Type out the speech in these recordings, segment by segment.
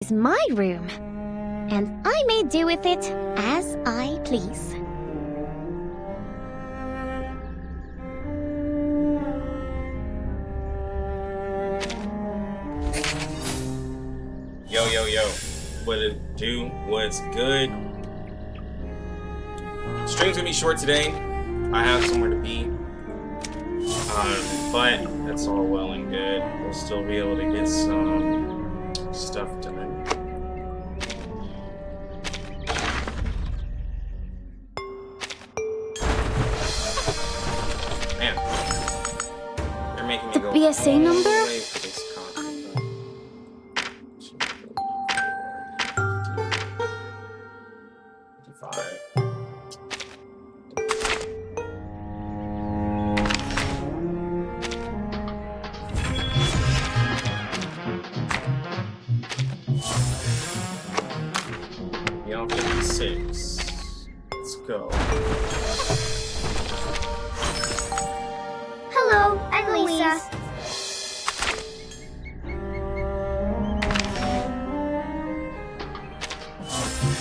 is my room, and I may do with it as I please. Yo, yo, yo. What it do? What's good? Stream's gonna be short today. I have somewhere to be. But that's all well and good. We'll still be able to get some stuff done. Man, they're making me go BSA all number? the way for this content. Beyond 56. Let's go. Hello, I'm Lisa.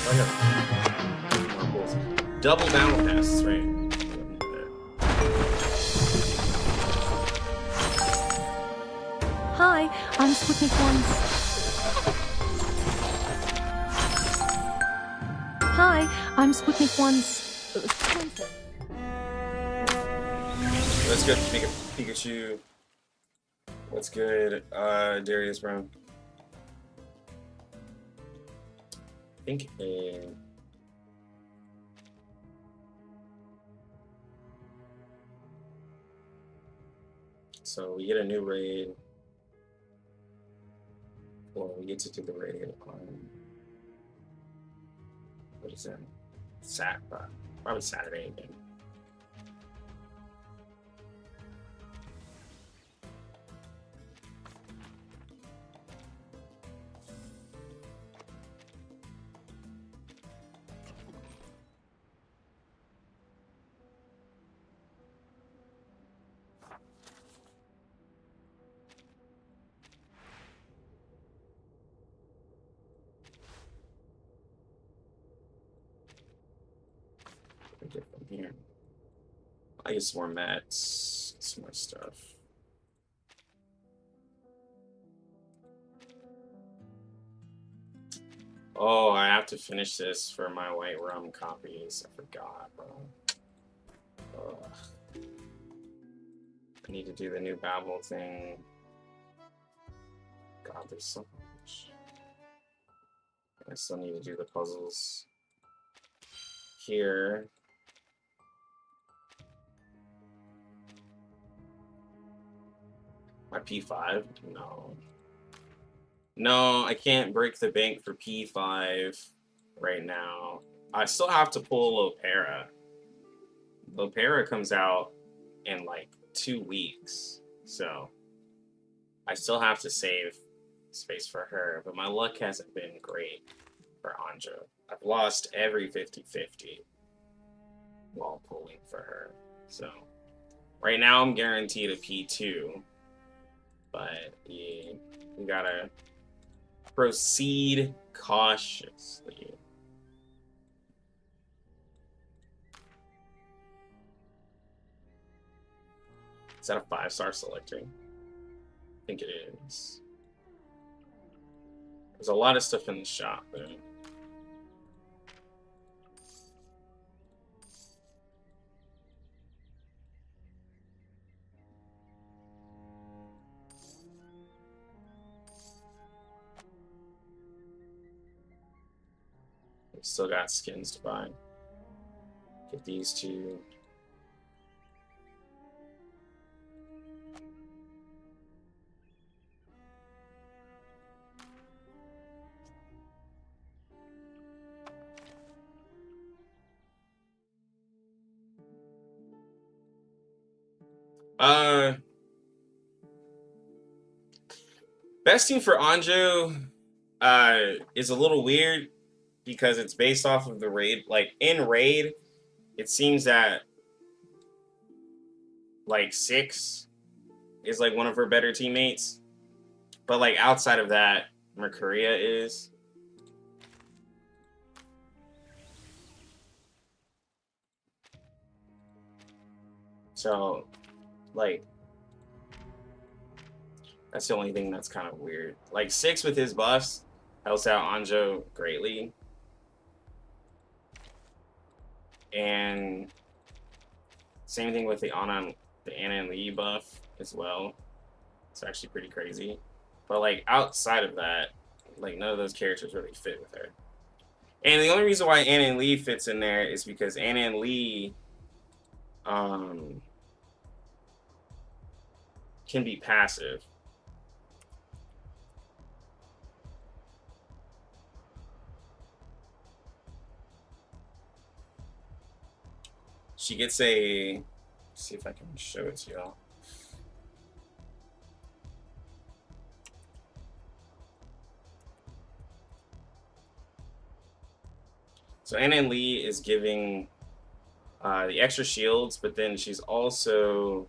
Oh, yeah. Double battle passes, right? Hi, I'm Sputnik 1. Hi, I'm Sputnik 1's sponsor. Let's go, Pikachu. What's good, Darius Brown? I think so we get a new raid. Well, we get to do the raid on what is that? Probably Saturday again. Get from here. I get some more mats, some more stuff. Oh, I have to finish this for my white rum copies. I forgot, bro. Ugh. I need to do the new Babel thing. God, there's so much. I still need to do the puzzles here. My P5? No. No, I can't break the bank for P5 right now. I still have to pull Lopera. Lopera comes out in like 2 weeks. So I still have to save space for her. But my luck hasn't been great for Anjo. I've lost every 50-50 while pulling for her. So right now I'm guaranteed a P2. But yeah, we gotta proceed cautiously. Is that a 5-star selector? I think it is. There's a lot of stuff in the shop though. Still got skins to buy. Get these two. Besting for Anjo is a little weird because it's based off of the raid. Like in raid, it seems that like 6 is like one of her better teammates, but like outside of that, Mercuria is. So, like, that's the only thing that's kind of weird. Like, 6 with his buffs helps out Anjo greatly. And same thing with the Anna and Lee buff as well. It's actually pretty crazy. But, like, outside of that, like, none of those characters really fit with her. And the only reason why Anna and Lee fits in there is because Anna and Lee can be passive. She gets a, let's see if I can show it to y'all. So Anna and Lee is giving the extra shields, but then she's also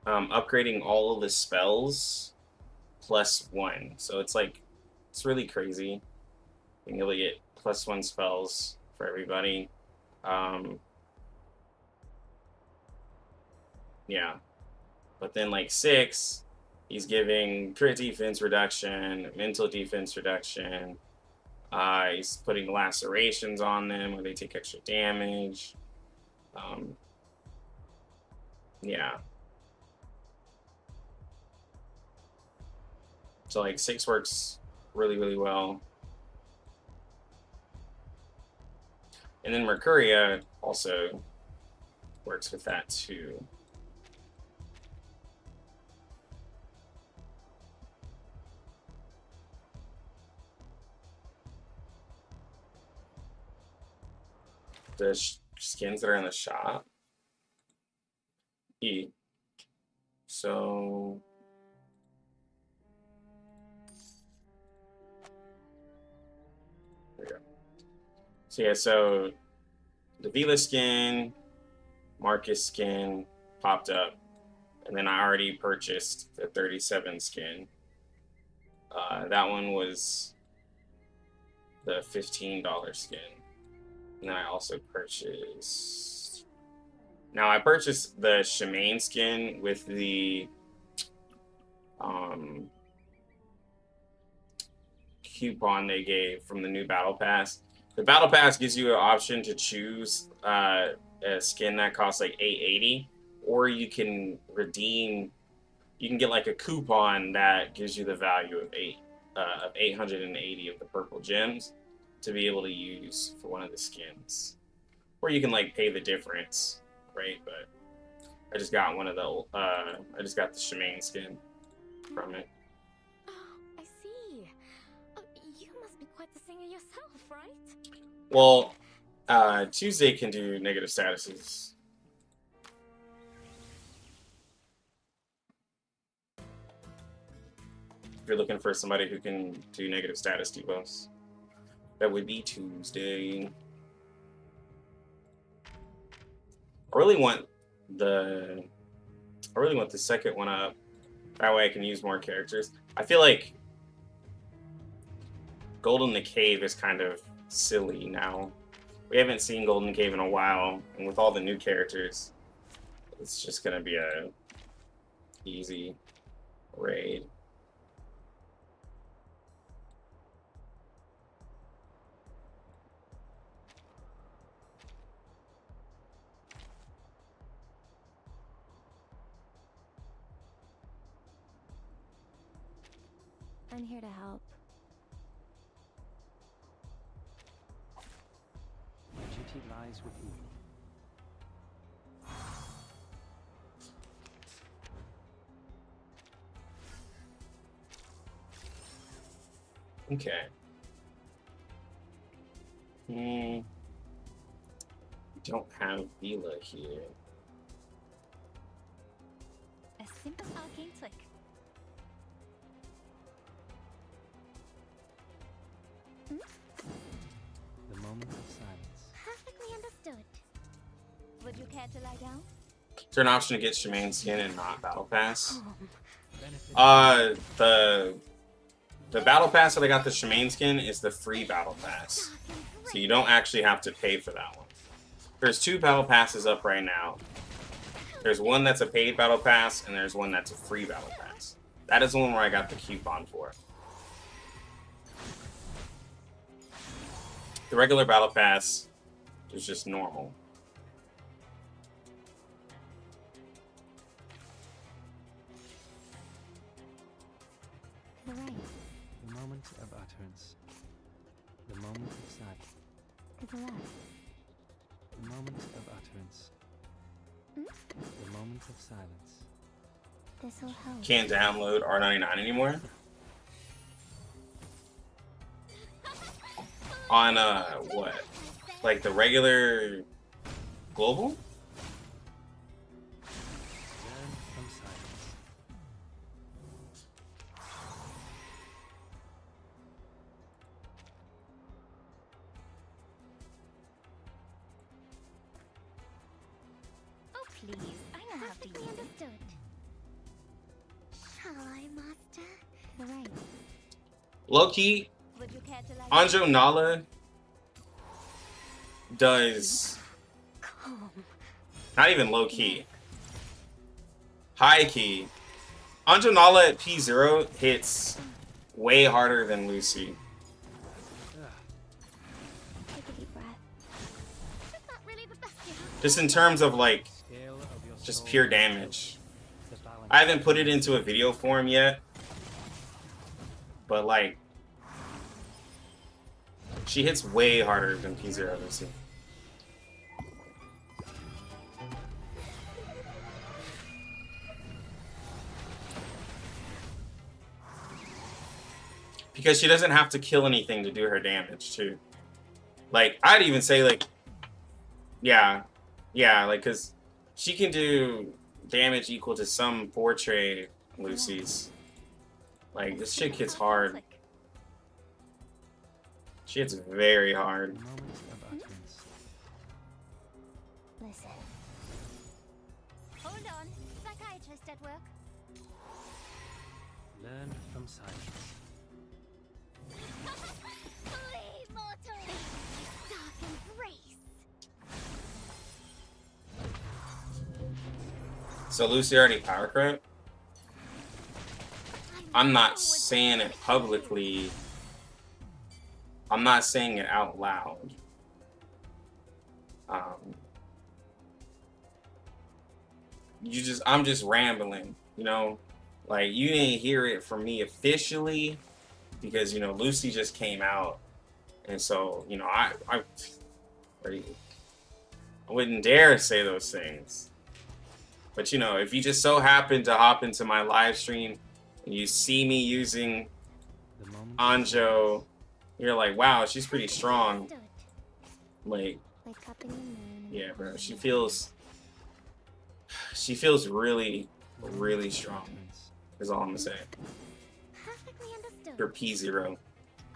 upgrading all of the spells +1. So it's like, it's really crazy being able to get +1 spells for everybody. Yeah, but then like 6, he's giving crit defense reduction, mental defense reduction. He's putting lacerations on them where they take extra damage. Yeah. So like 6 works really, really well. And then Mercuria also works with that too. The skins that are in the shop. So there we go. So yeah, so the Vila skin, Marcus skin popped up, and then I already purchased the 37 skin. That one was the $15 skin. And then I also purchased... Now, I purchased the Shemaine skin with the coupon they gave from the new Battle Pass. The Battle Pass gives you an option to choose a skin that costs like $8.80, or you can redeem... You can get like a coupon that gives you the value of 880 of the purple gems to be able to use for one of the skins, or you can like pay the difference, right? But I just got one of the I just got the Shemaine skin from it. Oh, I see. Oh, you must be quite the singer yourself, right? Well, Tuesday can do negative statuses. If you're looking for somebody who can do negative status debuffs, that would be Tuesday. I really want the second one up. That way I can use more characters. I feel like Golden the Cave is kind of silly now. We haven't seen Golden Cave in a while, and with all the new characters, it's just gonna be a easy raid. I'm here to help. My duty lies with you. Okay. We don't have Vila here. A simple arcane trick. The moment of silence. Perfectly understood. Would you care to lie down? Is there an option to get Shemaine skin and not Battle Pass? Benefit. The Battle Pass that I got the Shemaine skin is the free Battle Pass. So you don't actually have to pay for that one. There's 2 Battle Passes up right now. There's one that's a paid battle pass, and there's one that's a free battle pass. That is the one where I got the coupon for. The regular battle pass is just normal. To the right. The moment of utterance. The moment of silence. To the left. The moment of utterance. The moment of silence. This'll help. Can't download R99 anymore. On what? Like the regular global? Learn from silence. Oh, please. I know how to use it. Shall I, Master? To the right. Low-key, Would you care to like Anjo Nala does calm? not even low-key. High-key. Anjo Nala at P0 hits way harder than Lucy. Take a deep breath. That's not really the best you have. Just in terms of like Scale of your just soul. pure damage. The balance. I haven't put it into a video form yet. But like she hits way harder than P0 Lucy. Because she doesn't have to kill anything to do her damage too. Like I'd even say like yeah, like cause she can do damage equal to some portrait Lucy's. Like this chick hits hard. She hits very The hard. moment of utterance. Listen. Hold on. Psychiatrist at work. Learn from silence. Flee, mortal! Dark embrace. So Lucy already power crept? I'm not saying it publicly. I'm not saying it out loud. I'm just rambling, you know? Like, you didn't hear it from me officially because, you know, Lucy just came out. And so, you know, I wouldn't dare say those things. But, you know, if you just so happen to hop into my live stream and you see me using The moment Anjo, you're like, wow, she's pretty strong. Like, Like cupping the moon. yeah, bro, she feels really, really strong. Is all I'm gonna say. Perfectly understood. For P0.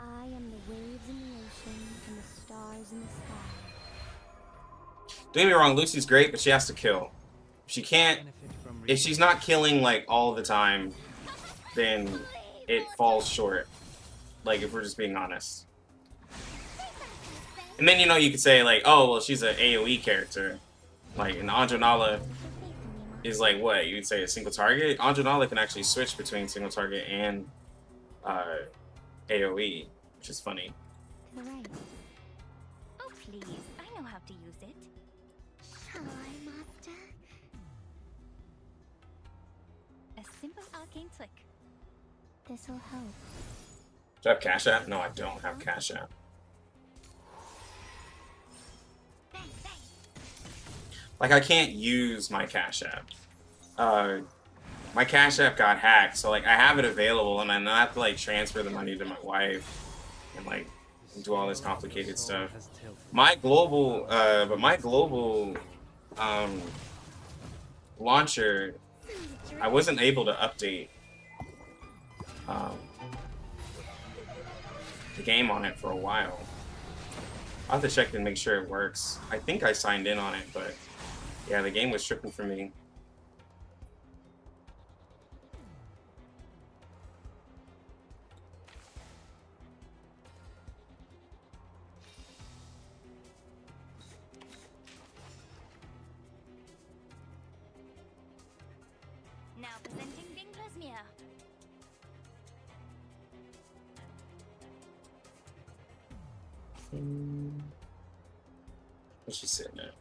I am the waves in the ocean and the stars in the sky. Don't get me wrong, Lucy's great, but she has to kill. She can't. benefit from If she's not killing like all the time, then it falls short. Like, if we're just being honest. And then, you know, you could say like, oh, well, she's an AoE character. Like, and Anjo Nala is like what? You'd say a single target? Anjo Nala can actually switch between single target and AoE, which is funny. To the right. Oh, please. I know how to use it. Shall I, Master? A simple arcane trick. This'll help. Do I have Cash App? No, I don't have Cash App. Bang, bang. Like, I can't use my Cash App. My Cash App got hacked, so like I have it available, and I don't have to like transfer the money to my wife and like do all this complicated stuff. My global, launcher, I wasn't able to update the game on it for a while. I'll have to check and make sure it works. I think I signed in on it, but yeah, the game was tripping for me. What's she sitting at?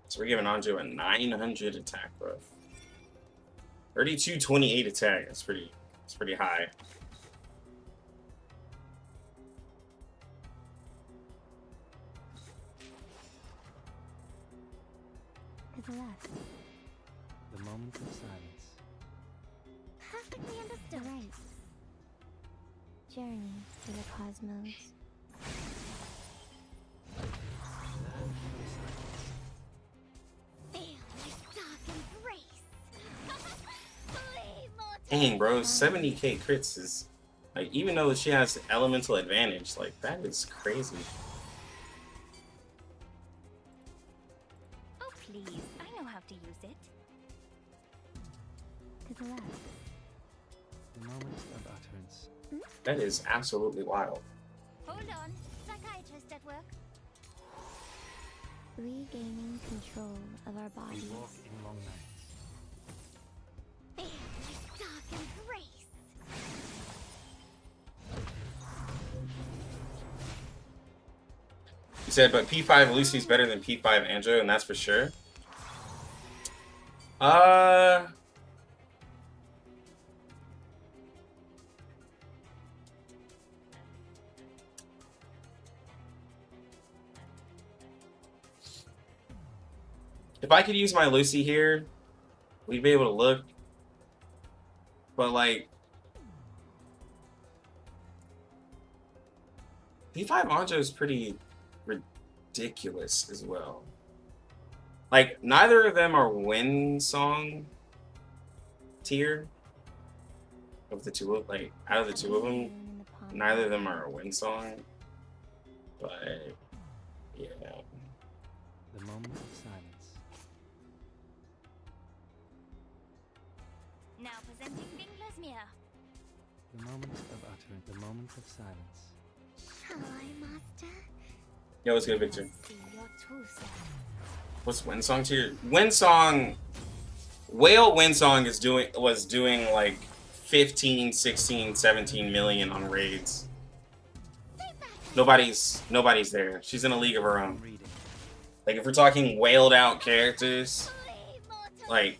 So we're giving Anjo a 900 attack buff. 3228 attack. That's pretty high. To the left. The moment of silence. Perfectly understood. Right. Journey to the cosmos. Feel my dark embrace. Flee, mortal. Dang, bro, 70k crits is like, even though she has elemental advantage, like that is crazy. Oh please, I know how to use it. To the left. The moment of utterance. That is absolutely wild. Hold on, psychiatrist at work. Regaining control of our We bodies. walk in long nights. Feel my dark embrace. You said, but P5 Lucy's better than P5 Anjo, and that's for sure. If I could use my Lucy here, we'd be able to look. But like, P5 Anjo is pretty ridiculous as well. Like, neither of them are win song tier of the two of, like, out of the two of them, neither of them are a win song. But yeah. The moment of silence. Now presenting Vinglasmere. The moment of utterance. The moment of silence. Shall I, master? Yo, what's good, Victor? See your true self. What's win song tier? Win song, Whale win song was doing like 15, 16, 17 million on raids. Nobody's there. She's in a league of her own. Reading. Like, if we're talking whaled out characters, Flee, mortal. like,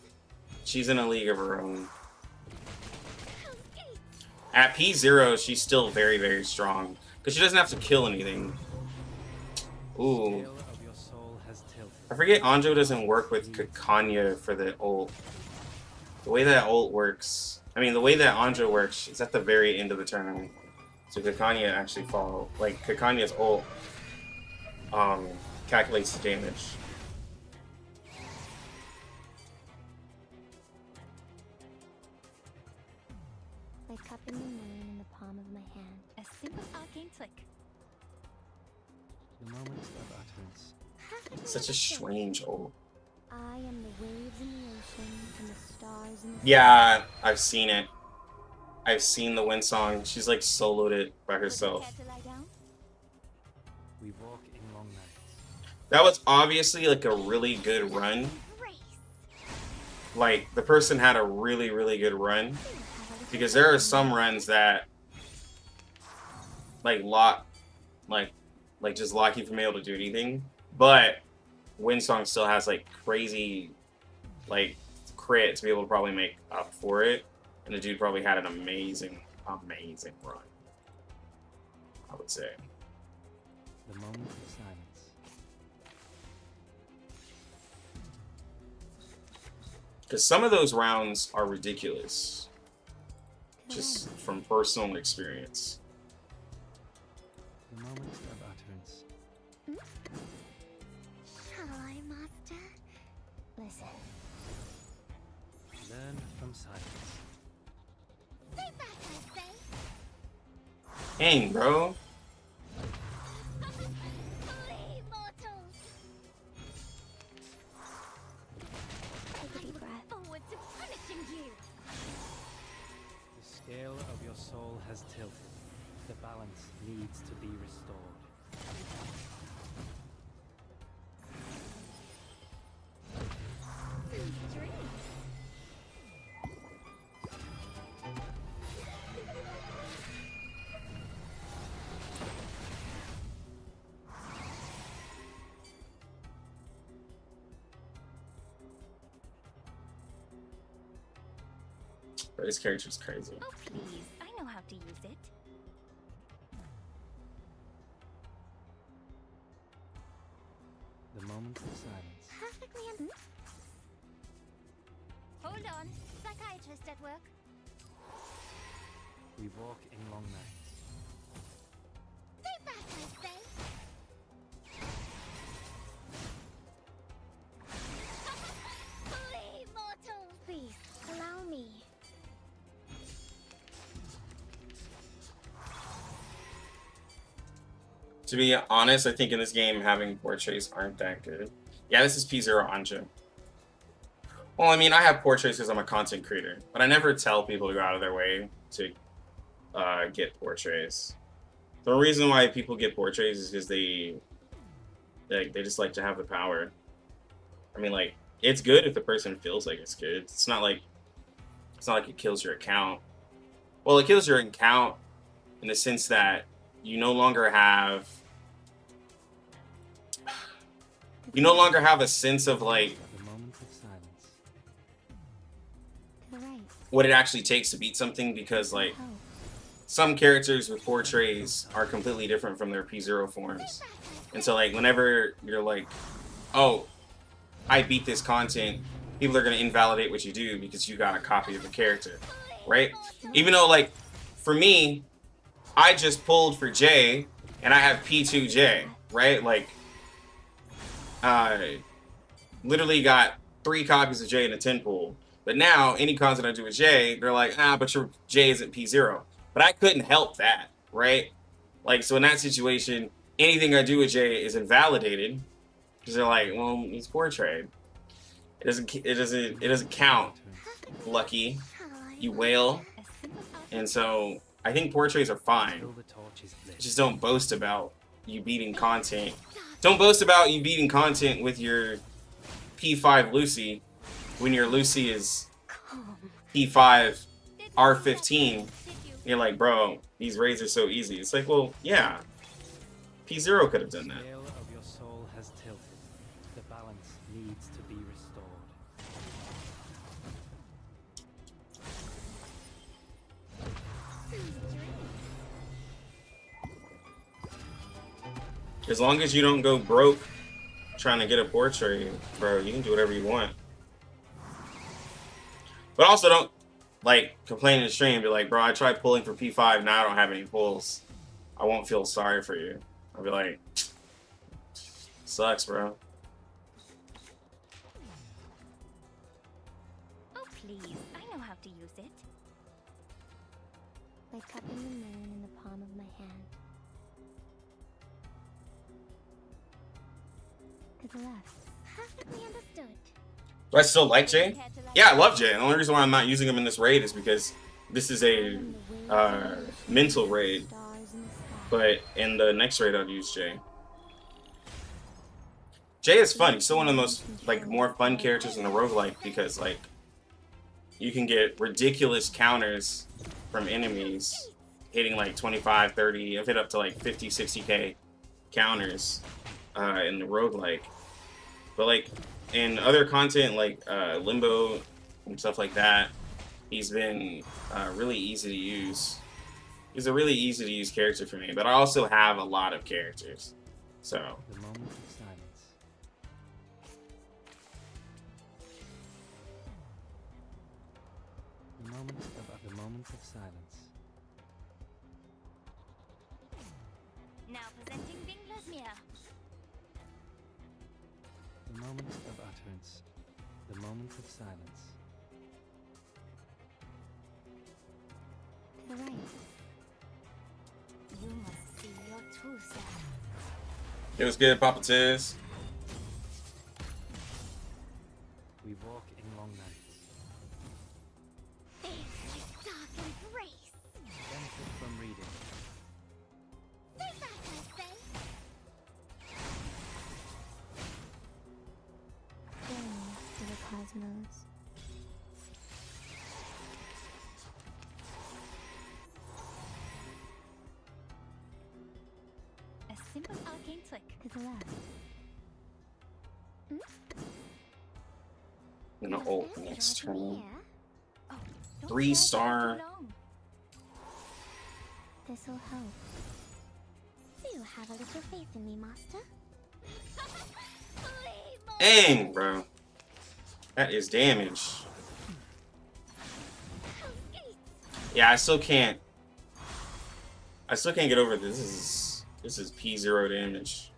she's in a league of her own. At P0, she's still very, very strong. Because she doesn't have to kill anything. Ooh. Scale of your soul has tilted. I forget Anjo doesn't work with Kakanya for the ult. The way that ult works... I mean, the way that Anjo works is at the very end of the tournament. So Kakanya actually follow... Like, Kakanya's ult calculates the damage. Like cupping the moon in the palm of my hand. A simple arcane flick. The moment of utterance. Perfectly Such a understood. strange ult. I am the waves in the ocean and the stars in the Yeah, I've seen it. I've seen the win song. She's like soloed it by Would you herself. care to lie down? We walk in long nights. That was obviously like a really good run. Embrace. Like, the person had a really, really good run. Have a little Because there are some runs that like just lock you from being able to do anything. But Windsong still has like crazy like crit to be able to probably make up for it. And the dude probably had an amazing, amazing run, I would say. The moment of silence. Because some of those rounds are ridiculous. Just from personal experience. The moment of utterance. Shall I, master? Listen. Learn from silence. Stay back, I say. Dang, bro. Flee, mortals. Take a deep breath. Forward to punishing you. The scale of your soul has tilted. The balance needs to be restored. Dream. Bro, this character's crazy. Oh, please. I know how to use it. The moment of silence. Perfectly Hold on. Psychiatrist at work. We walk in long nights. Stay back, I say. Flee, mortals! Please, allow me. To be honest, I think in this game having portraits aren't that good. Yeah, this is P0 Anjo. Well, I mean, I have portraits because I'm a content creator, but I never tell people to go out of their way to get portraits. The reason why people get portraits is because they just like to have the power. I mean, like, it's good if the person feels like it's good. It's not like it kills your account. Well, it kills your account in the sense that you no longer have a sense of like The moment of silence. To the right. what it actually takes to beat something, because like Oh. some characters with portraits are completely different from their P0 forms. And so like whenever you're like, oh, I beat this content, people are gonna invalidate what you do because you got a copy of the character, right? Even though like for me, I just pulled for J and I have P2J, right? Like I literally got 3 copies of J in a 10 pool. But now any content I do with J, they're like, but your J isn't P0. But I couldn't help that, right? Like, so in that situation, anything I do with J is invalidated because they're like, well, he's portrayed. It doesn't count. Lucky, you whale. And so I think portraits are fine. Still the torch is lit. Just don't boast about you beating content. Don't boast about you beating content with your P5 Lucy when your Lucy is P5 R15. You're like, bro, these raids are so easy. It's like, well, yeah. P0 could have done The that. scale of your soul has tilted. The balance needs to be restored. As long as you don't go broke trying to get a portrait, bro, you can do whatever you want. But also don't like complain in the stream, be like, bro, I tried pulling for P5, now I don't have any pulls. I won't feel sorry for you. I'll be like, sucks, bro. Oh, please. I know how to use it. By cupping the moon in the palm of my hand. To the left. Perfectly understood. Do I still like Jay? Yeah, I love Jay. The only reason why I'm not using him in this raid is because this is a mental raid. But in the next raid, I'll use Jay. Jay is fun. He's still one of the most like more fun characters in the roguelike because like you can get ridiculous counters from enemies hitting like 25, 30. I've hit up to like 50, 60k counters in the roguelike. But like in other content like Limbo and stuff like that, he's been really easy to use. He's a really easy to use character for me, but I also have a lot of characters. So The moment of silence. The moment of silence. Now presenting Bingler's Mirror. The moment of utterance. The moment of silence. To the right. You must see your true self. it was good, Papa Tiz. We walk in long nights. Dark embrace. Benefit from reading. Stay back, I say. Journey to the cosmos. A simple arcane trick. To the left. I'm gonna ult next turn. Oh, 3-star. This'll help. Do you have a little faith in me, master? Dang, bro. That is damage. Yeah, I still can't get over this. This is P0 damage.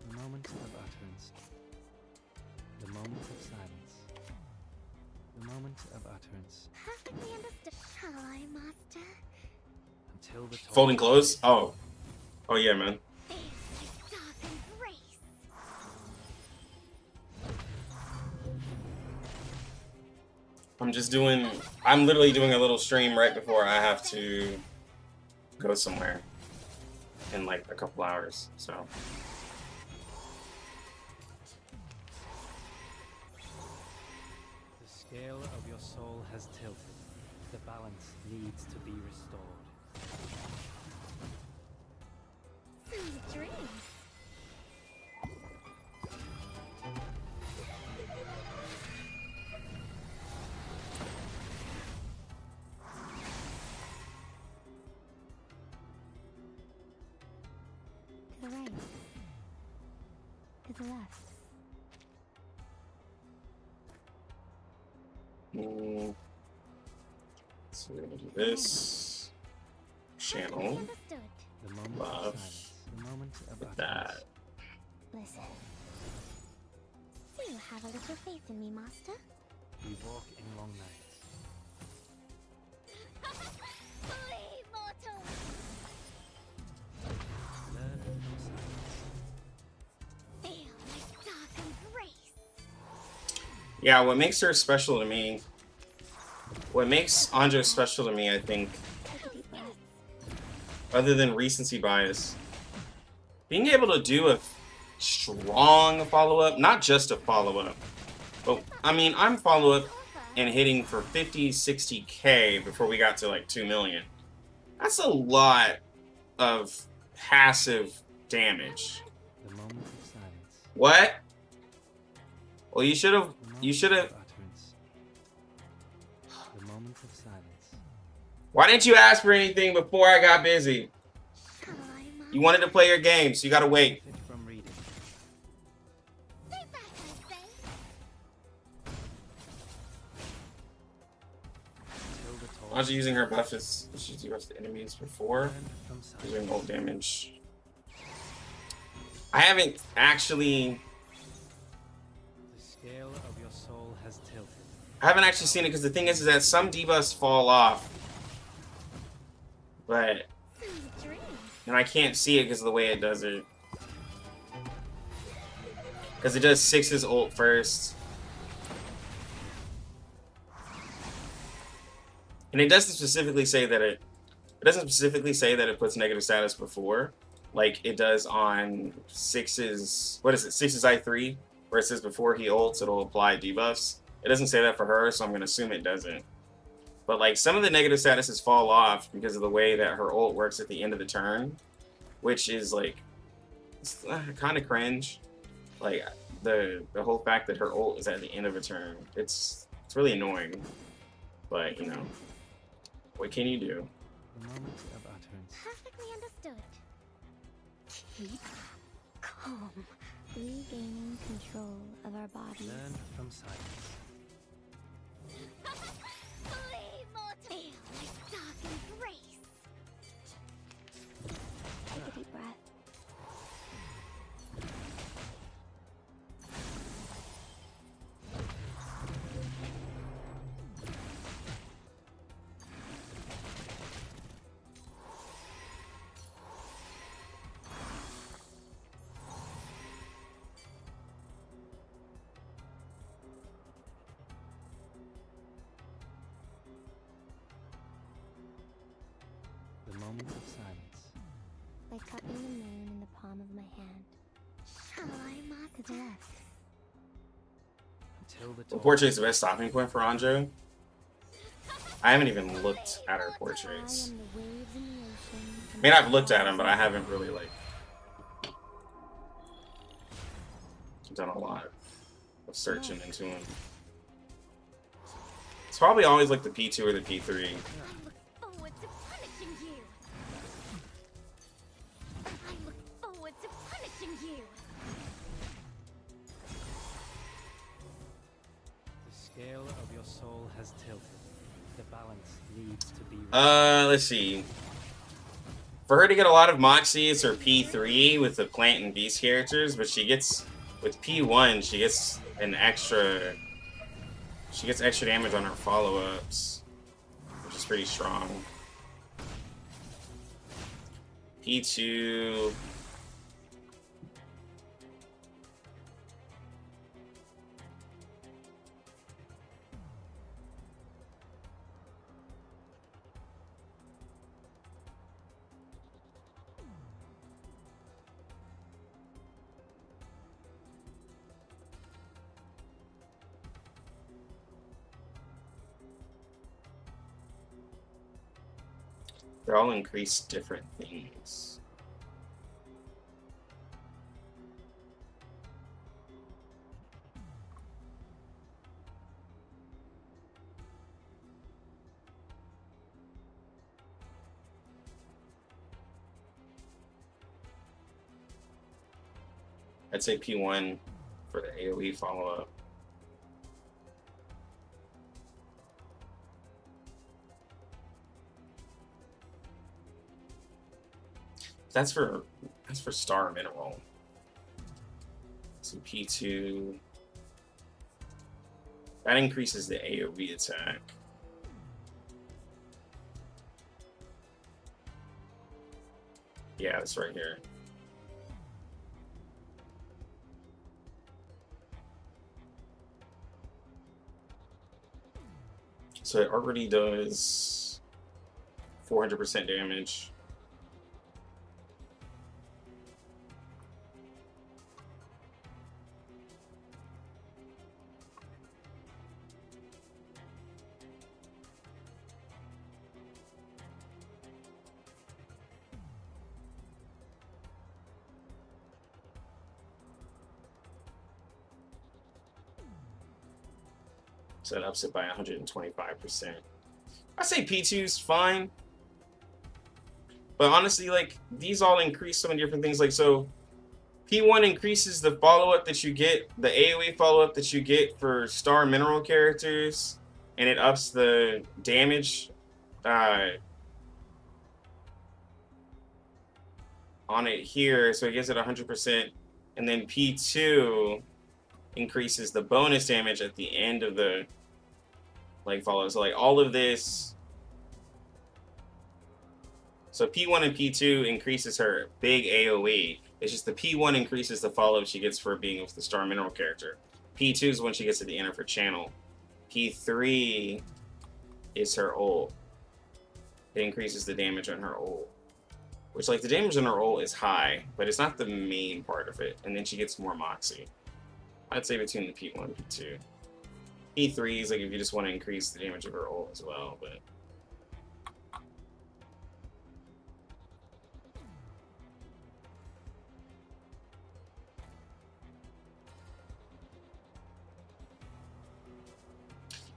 The moment of utterance. The moment of silence. The moment of utterance. Perfectly understood. Hi, master. Until the talk Folding clothes? Oh. Oh yeah, man. Dark embrace. I'm literally doing a little stream right before I have to go somewhere in like a couple hours, so. The scale of your soul has tilted. The balance needs to be restored. Sweet dreams. To the right. To the left. So we're gonna do this channel. Understood. The moment Love. of silence. The moment of utterance. That. Listen. Do you have a little faith in me, master? We walk in long nights. Flee, mortal! Learn from silence. Feel my dark embrace. Yeah, what makes her special to me, what makes Anjo special to me, I think, Take a deep breath. other than recency bias, being able to do a strong follow-up, not just a follow-up, but I mean, I'm follow-up and hitting for 50, 60K before we got to like 2 million. That's a lot of passive damage. The moment of silence. What? Well, you should have. The moment You should have. of utterance. The moment of silence. Why didn't you ask for anything before I got busy? Hi, master. You wanted to play your game, so you gotta wait. Fit from reading. Stay back, I say. Until the talk. Anjo using her buff is she's used the enemies before. Learn from silence. Doing old damage. I haven't actually. The scale of your soul has tilted. I haven't actually seen it because the thing is that some debuffs fall off, but Sweet dreams. and I can't see it because of the way it does it. Because it does 6's ult first. And it doesn't specifically say that it doesn't specifically say that it puts negative status before, like it does on 6's, what is it, 6's I3, where it says before he ults it'll apply debuffs. It doesn't say that for her, so I'm gonna assume it doesn't. But like some of the negative statuses fall off because of the way that her ult works at the end of the turn, which is like kind of cringe. Like the whole fact that her ult is at the end of a turn, it's really annoying. But you know, what can you do? The moment of utterance. Perfectly understood. Keep calm. Regaining control of our bodies. Learn from silence. Flee, mortal! Feel my dark embrace. Take a deep breath. The moment of silence. Like cupping the moon in the palm of my hand. Hi, master. To the left. Until the Well, talk. portrait's the best stopping point for Anjo. I haven't even looked at her portraits. I am the waves in the ocean. I mean, I've looked at them, but I haven't really like. I've done a lot of searching into him. It's probably always like the P2 or the P3. I look forward to punishing you. I look forward to punishing you. The scale of your soul has tilted. The balance needs to be. Let's see. For her to get a lot of Moxie, it's her P3 with the plant and beast characters, but she gets, with P1, she gets an extra, she gets extra damage on her follow-ups, which is pretty strong. P2. They all increase different things. I'd say P1 for the AoE follow-up. That's for star mineral. So P2. That increases the AoE attack. Yeah, that's right here. So it already does 400% damage. So it ups it by 125%. I say P2's fine. But honestly, like, these all increase so many different things. Like, so P1 increases the follow-up that you get, the AoE follow-up that you get for star mineral characters, and it ups the damage on it here, so it gives it 100%. And then P2 increases the bonus damage at the end of the like follow. So like all of this. So P1 and P2 increases her big AoE. It's just the P1 increases the follow-up she gets for being with the star mineral character. P2 is when she gets to the end of her channel. P3 is her ult. It increases the damage on her ult. Which, like, the damage on her ult is high, but it's not the main part of it. And then she gets more Moxie. I'd say between the P1 and P2. P3 is, like, if you just want to increase the damage of her ult as well, but...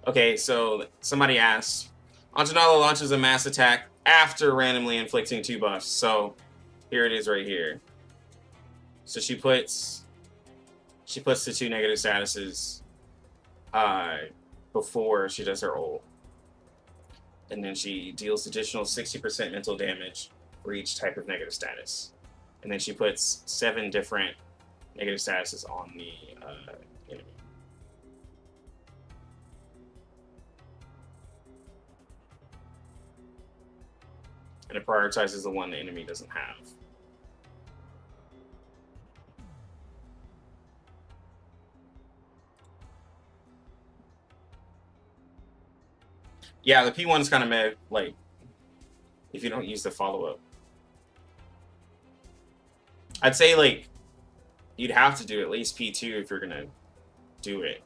Okay, so somebody asked, Anjo Nala launches a mass attack after randomly inflicting 2 buffs. So here it is right here. So she puts the 2 negative statuses before she does her ult. And then she deals additional 60% mental damage for each type of negative status. And then she puts 7 different negative statuses on the enemy. And it prioritizes the one the enemy doesn't have. Yeah, the P1's kind of meh, like, if you don't use the follow-up. I'd say, like, you'd have to do at least P2 if you're gonna do it.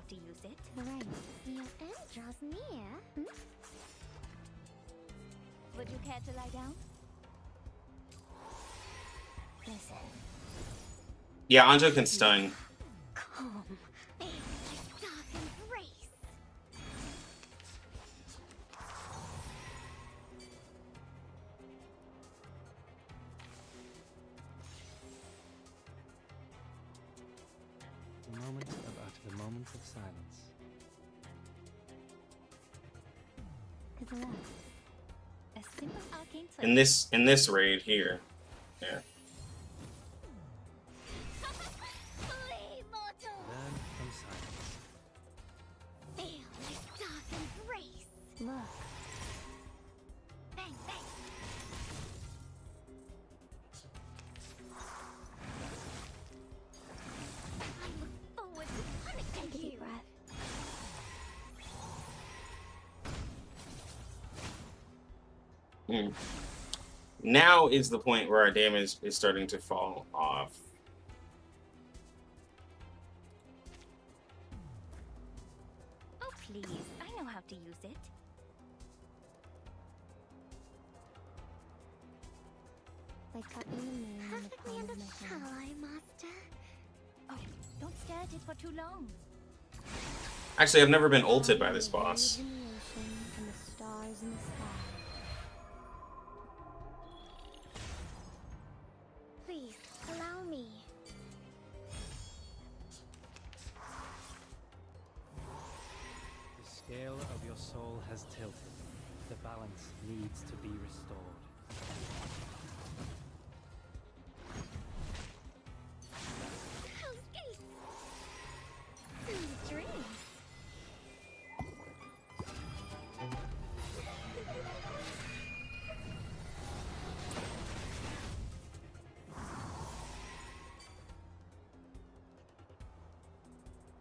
have to use it. To the right. Your end draws near. Would you care to lie down? Listen. Yeah, Anjo can stun. Calm. Dark embrace. The moment of silence. To the left. A simple arcane flip. In this raid here. Yeah. Flee, mortal! Learn from silence. Feel my dark embrace. Look. Bang, bang. I look forward to punishing you. Take a deep breath. Now is the point where our damage is starting to fall off. Oh, please. I know how to use it. Like that in the moon. Perfectly understood, master. Oh, don't stare at it for too long. Actually, I've never been ulted by this boss. In the ocean and the stars in the sky. Please, allow me. The scale of your soul has tilted. The balance needs to be restored. Hell's Gate! Sweet dreams.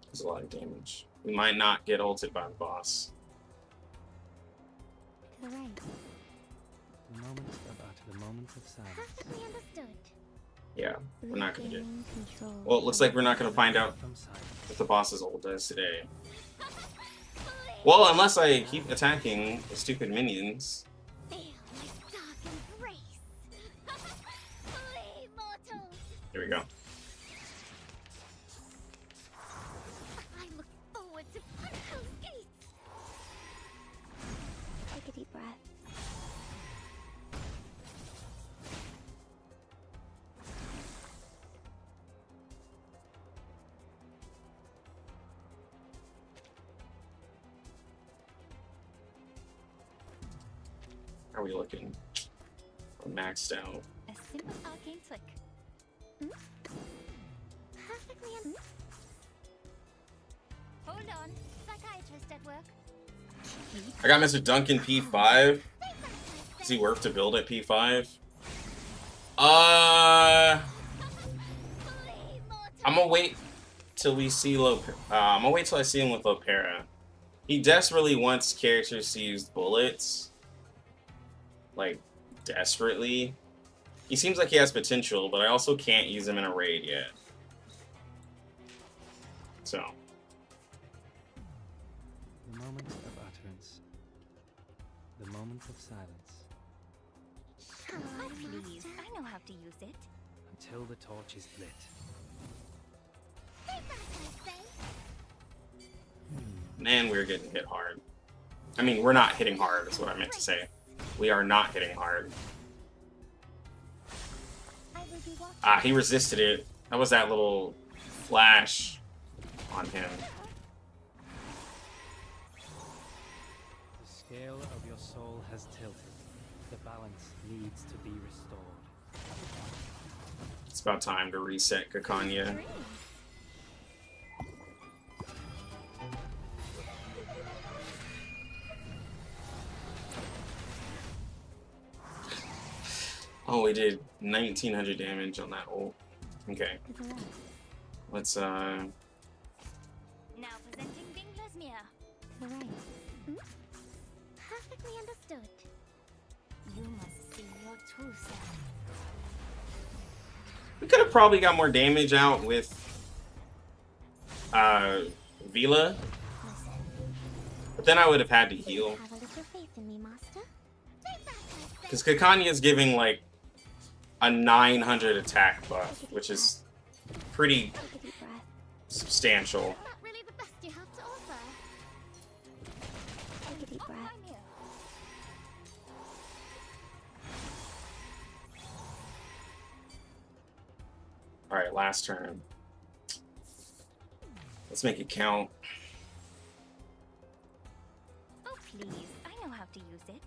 That's a lot of damage. We might not get ulted by the boss. To the right. The moment of silence. Perfectly understood. Yeah, we're not gonna get. Regaining control. Well, it looks like we're not gonna find out From silence. what the boss's ult does today. Well, unless I keep attacking the stupid minions. Feel my dark embrace. Flee, mortal. Here we go. I look forward to Hell's Gate. Take a deep breath. How are we looking? We're maxed out. A simple arcane flick. Perfectly Hold on. Psychiatrist at work. I got Mr. Duncan P5. Is he worth to build at P5? I'm gonna wait till we see I'm gonna wait till I see him with Lopera. He desperately wants characters to use bullets. Like, desperately. He seems like he has potential, but I also can't use him in a raid yet. So. The moment of utterance. The moment of silence. Oh, please. I know how to use it. Until the torch is lit. Man, we're getting hit hard. I mean, we're not hitting hard, is what I meant to say. We are not hitting hard. Ah, he resisted it. That was that little flash on him. The scale of your soul has tilted. The balance needs to be restored. It's about time to reset Kakanya. Oh, we did 1900 damage on that ult. Okay. Let's Now presenting Binglasmere. To the right. Perfectly understood. You must see your true self. We could have probably got more damage out with Vila, Listen, but then I would have had to heal. have a little faith in me, master. Because Kakanya is giving like a 900 attack buff, which is pretty Take a deep breath. substantial. Is that really the best you have to offer? Take a deep breath. Alright, last turn. Let's make it count. Oh, please. I know how to use it.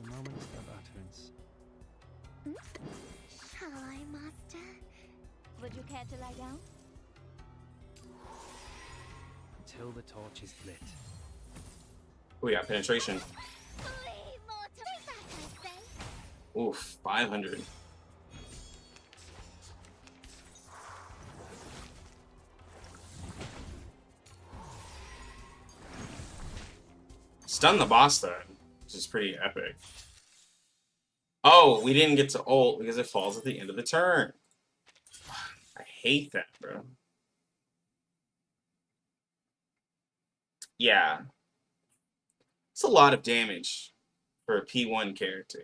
The moment of utterance. Shall I, master? Would you care to lie down? Until the torch is lit. We got penetration. Please, mortal. Take that, I say. Oof, 500. Stun the boss though, which is pretty epic. Oh, we didn't get to ult because it falls at the end of the turn. I hate that, bro. Yeah. It's a lot of damage for a P1 character.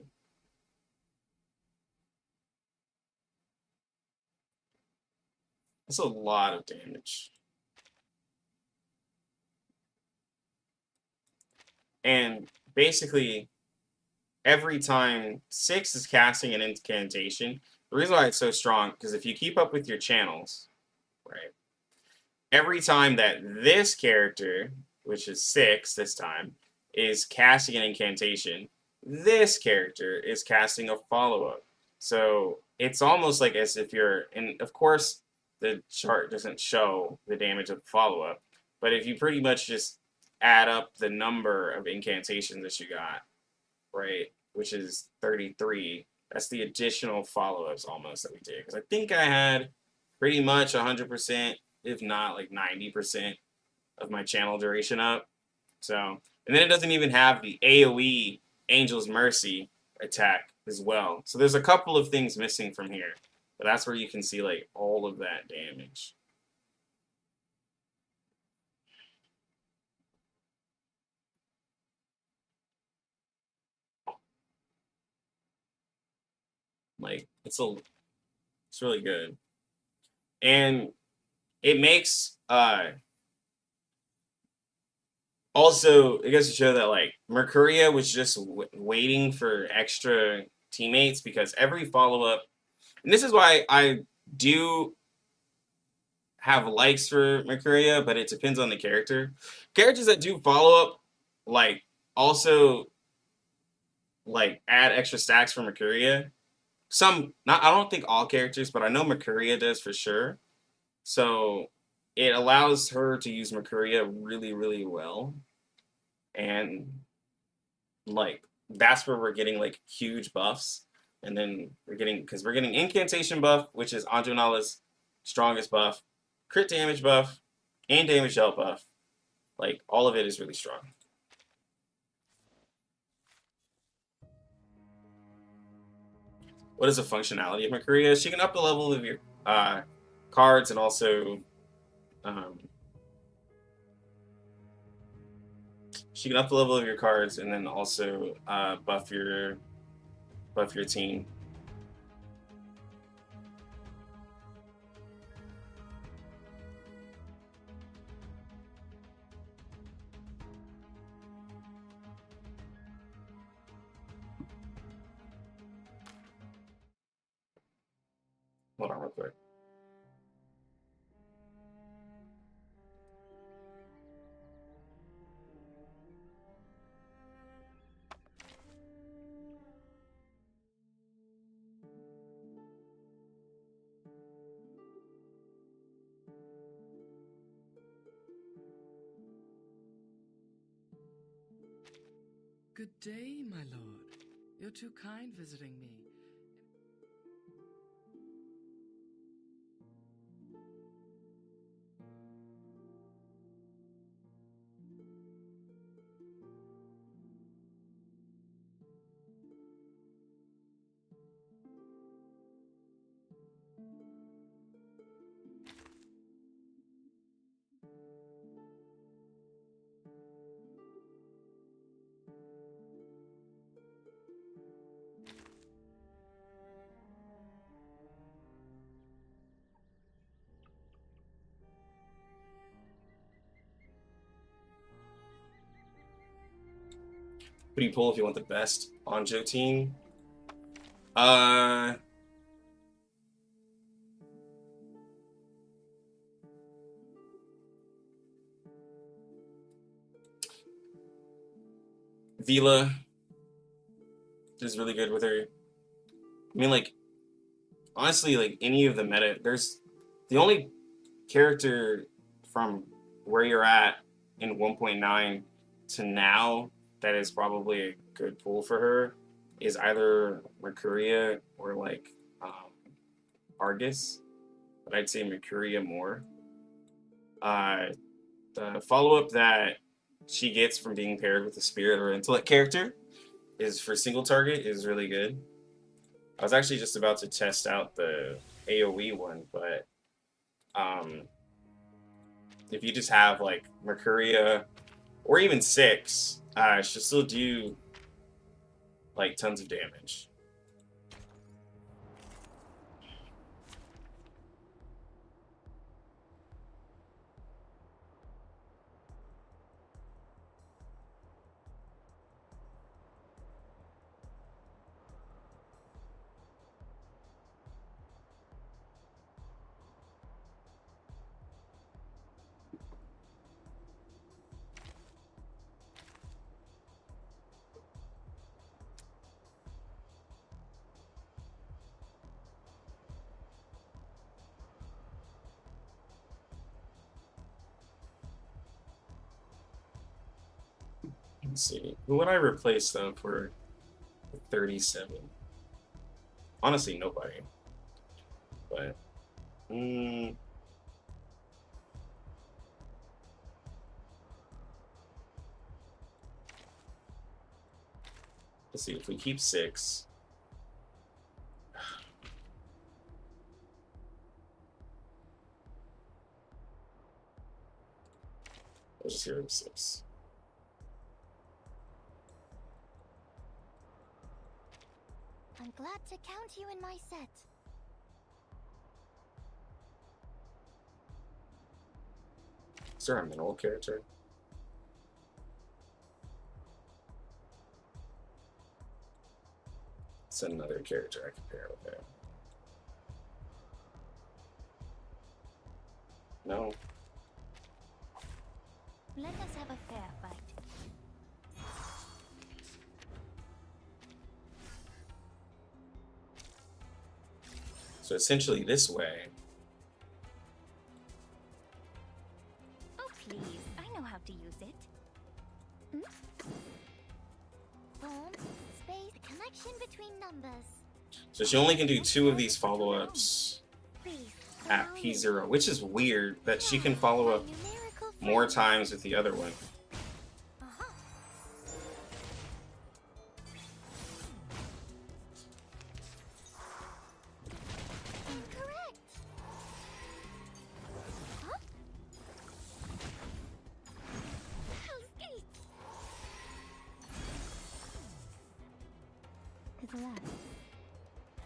That's a lot of damage. And basically, every time 6 is casting an incantation, the reason why it's so strong, because if you keep up with your channels, right, every time that this character, which is 6 this time, is casting an incantation, this character is casting a follow-up. So it's almost like as if you're, and of course the chart doesn't show the damage of the follow-up, but if you pretty much just add up the number of incantations that you got, right, which is 33, that's the additional follow-ups almost that we did. Because I think I had pretty much 100%, if not like 90% of my channel duration up. So, and then it doesn't even have the AoE Angel's Mercy attack as well. So there's a couple of things missing from here. But that's where you can see like all of that damage. Like it's really good. And it makes also, it goes to show that like Mercuria was just waiting for extra teammates, because every follow-up, and this is why I do have likes for Mercuria, but it depends on the character. Characters that do follow-up, like, also, like, add extra stacks for Mercuria. Some, not, I don't think all characters, but I know Mercuria does for sure. So it allows her to use Mercuria really, really well. And like that's where we're getting like huge buffs. And then we're getting incantation buff, which is Anjo Nala's strongest buff, crit damage buff, and damage dealt buff. Like all of it is really strong. What is the functionality of Mercuria? She can up the level of your cards, and also she can up the level of your cards, and then also buff your team. Hold on real quick. Good day, my lord. You're too kind visiting me. Who do you pull if you want the best Anjo team? Vila is really good with her. I mean, like, honestly, like, any of the meta, there's the only character from where you're at in 1.9 to now that is probably a good pull for her is either Mercuria or, like, Argus. But I'd say Mercuria more. The follow-up that she gets from being paired with a spirit or intellect character is for single target is really good. I was actually just about to test out the AoE one, but if you just have like Mercuria or even 6, she'll still do like tons of damage. Let's see. Who would I replace though for 37? Honestly, nobody. But let's see if we keep 6. Let's just get rid of 6. I'm glad to count you in my set. Is there a mineral character? It's another character I can pair with it. No. Let us have a fair fight. So essentially this way. Oh, please. I know how to use it. Form, space, a connection between numbers. So she only can do 2 of these follow-ups Please, at P0, which is weird that she can follow up more times with the other one.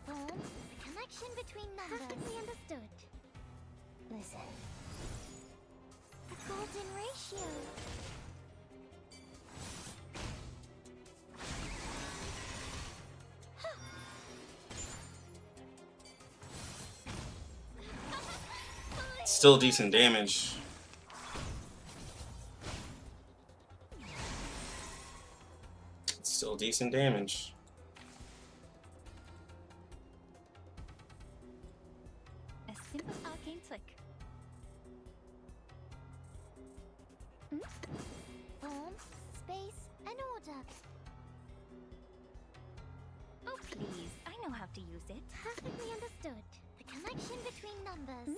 Form, a connection between numbers. Perfectly understood. Listen. The golden ratio. Still decent damage. Still decent damage. A simple arcane trick. Form, space, and order. Oh, please. I know how to use it. Perfectly understood. The connection between numbers.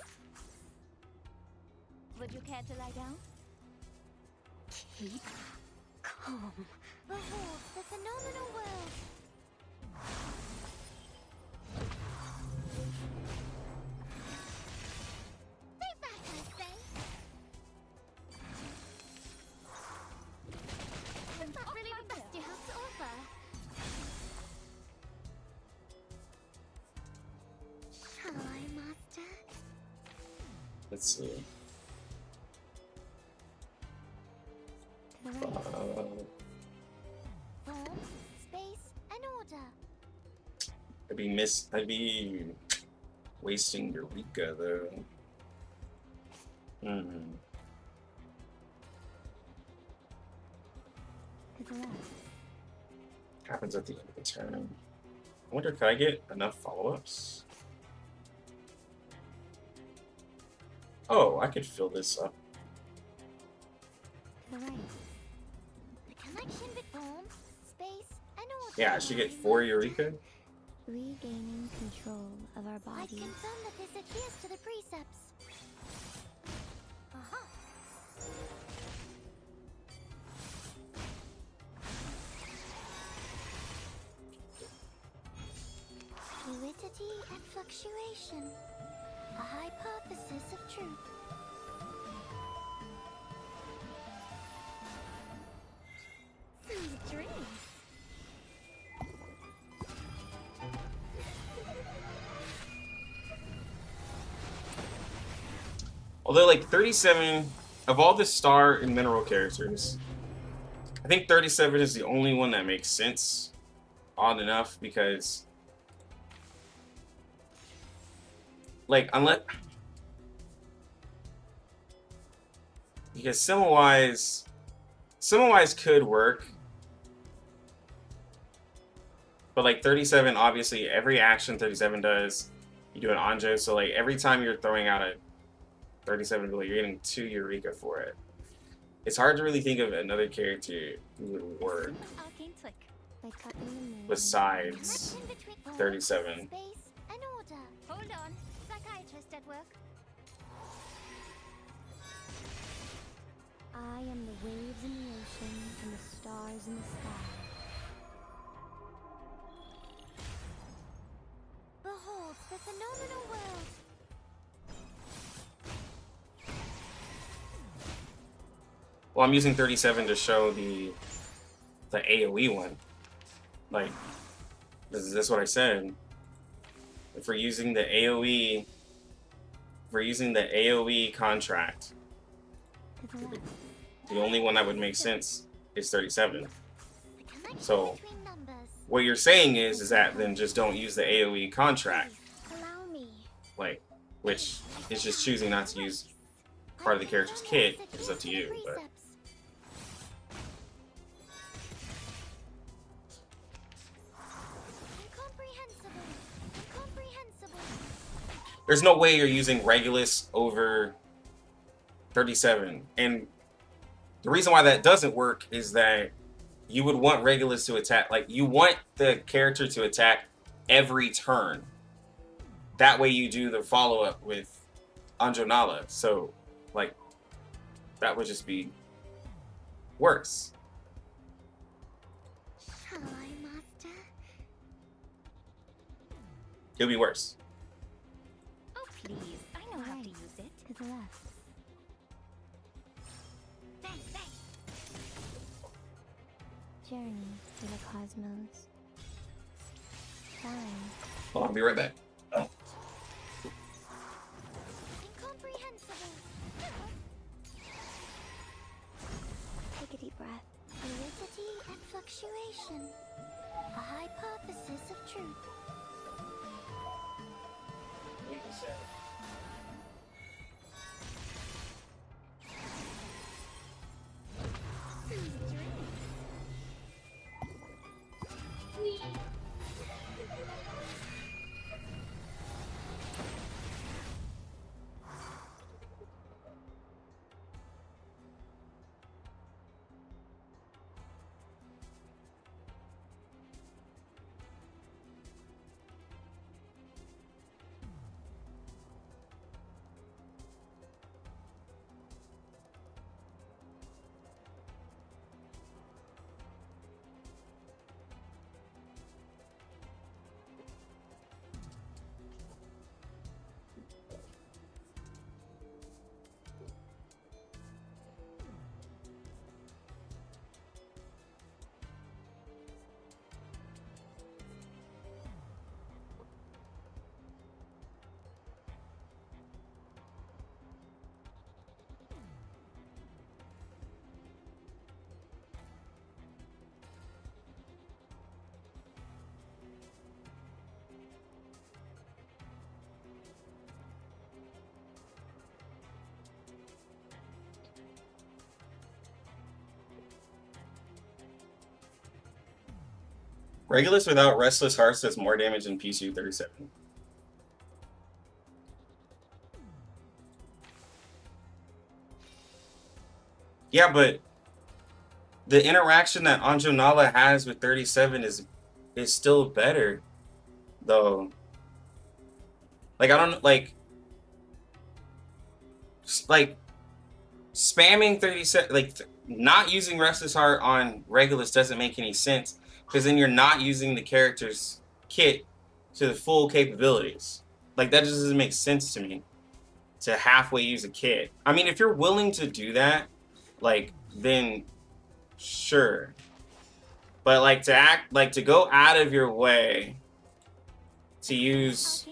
Would you care to lie down? Keep calm. Behold the phenomenal world. Stay back, I say. Is that really the best you have to offer? Shall I, Master? Let's see. Form, I'd be wasting Eureka though. To the left. Happens at the end of the turn. I wonder, could I get enough follow-ups? Oh, I could fill this up. To the right. The connection between space and order. Yeah, I should get 4 Eureka. Regaining control of our bodies. I confirm that this adheres to the precepts. Fluidity and fluctuation. A hypothesis of truth. Sweet dreams. Although, like, 37, of all the star and mineral characters, I think 37 is the only one that makes sense, odd enough, because, like, because Semawise could work, but, like, 37, obviously, every action 37 does, you do an Anjo, so, like, every time you're throwing out a 37 ability, you're getting 2 Eureka for it. It's hard to really think of another character who would work Arcane flick. By cutting the moon. besides Connection between 37. space and order. Hold on. Psychiatrist at work. I am the waves in the ocean and the stars in the sky. Behold the phenomenal world. Well, I'm using 37 to show the AoE one. Like, that's what I said. If we're using the AoE, contract, To the left. the only one that would make sense is 37. The connection So, between numbers. what you're saying is that then just don't use the AoE contract, Allow me. like, which is just choosing not to use part of the character's kit. It's up to you, but. Incomprehensible. There's no way you're using Regulus over 37. And the reason why that doesn't work is that you would want Regulus to attack, like, you want the character to attack every turn. That way you do the follow-up with Anjo Nala. So, like, that would just be worse. Shall I, Master? It'll be worse. Oh, please. I know how to use it. To the left. Bang, bang. Journey to the cosmos. Time. Hold on, I'll be right back. Incomprehensible. Take a deep breath. Fluidity and fluctuation. A hypothesis of truth. Regulus without Restless Hearts does more damage than PSU 37. Yeah, but the interaction that Anjo Nala has with 37 is still better, though. Like, I don't like spamming 37, like not using Restless Heart on Regulus doesn't make any sense, because then you're not using the character's kit to the full capabilities. Like, that just doesn't make sense to me, to halfway use a kit. I mean, if you're willing to do that, like, then sure. But like to go out of your way to use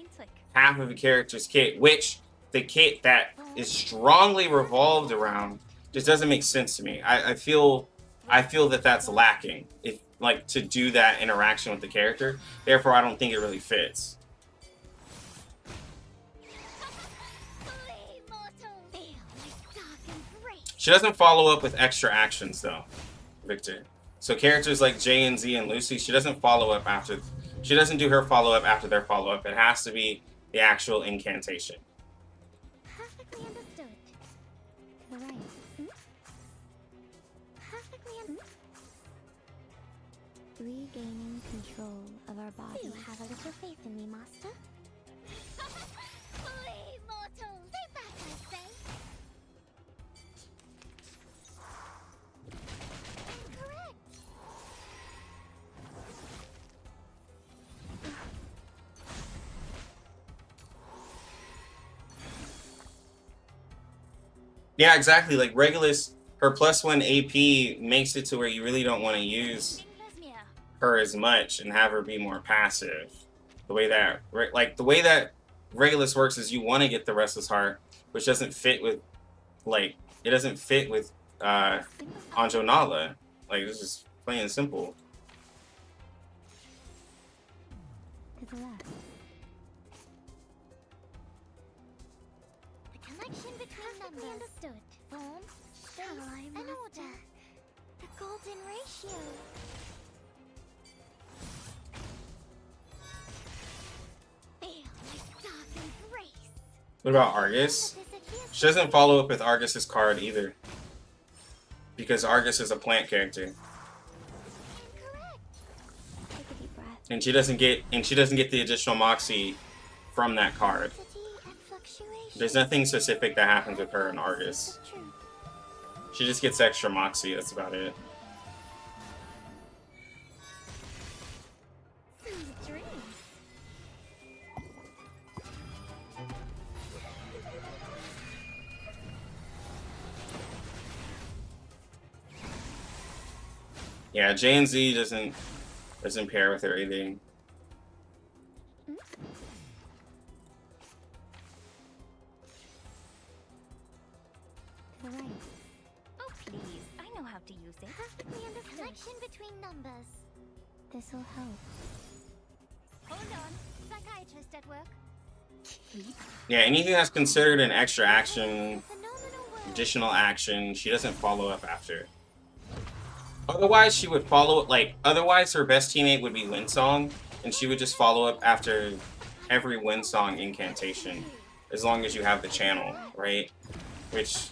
half of a character's kit, which the kit that is strongly revolved around, just doesn't make sense to me. I feel that that's lacking, if like to do that interaction with the character. Therefore, I don't think it really fits. She doesn't follow up with extra actions though, Victor. So characters like J and Z and Lucy, she doesn't follow up after. She doesn't do her follow up after their follow up. It has to be the actual incantation. Perfectly understood. To the right. Perfectly understood. Regaining control of our body. You have a little faith in me, Master. Flee, mortals! Stay back, I say! Incorrect! Yeah, exactly. Like Regulus, her +1 AP makes it to where you really don't want to use her as much and have her be more passive. The way that Regulus works is you want to get the Restless Heart, which doesn't fit with, like, it doesn't fit with Anjo Nala. Like, it's just plain and simple. To the left. The connection between numbers. Understood. Form, space, and order. The golden ratio. Feel my dark embrace. What about Argus? She doesn't follow up with Argus's card either, because Argus is a plant character, Incorrect. Take a deep breath. and she doesn't get the additional Moxie from that card. Density and fluctuation. There's nothing specific that happens with her in Argus. The truth. She just gets extra Moxie. That's about it. Sweet dreams. Yeah, J and Z doesn't pair with her either. To the right. Oh, please. I know how to use it. Perfectly understood. Connection between numbers. This'll help. Hold on. Psychiatrist at work. Yeah, anything that's considered an extra action, Phenomenal work. additional action, she doesn't follow up after. Otherwise, she would follow, like, otherwise her best teammate would be Windsong, and she would just follow up after every Windsong incantation, as long as you have the channel, right? Which,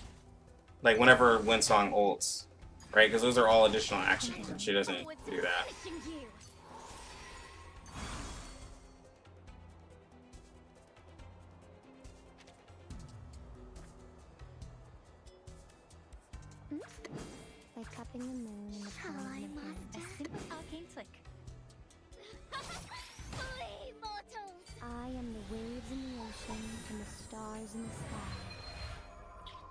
like, whenever Windsong ults, right? Because those are all additional actions, and she doesn't do that. By cupping the moon in the palm of my hand. A simple arcane flick. Flee, mortals! I am the waves in the ocean and the stars in the sky.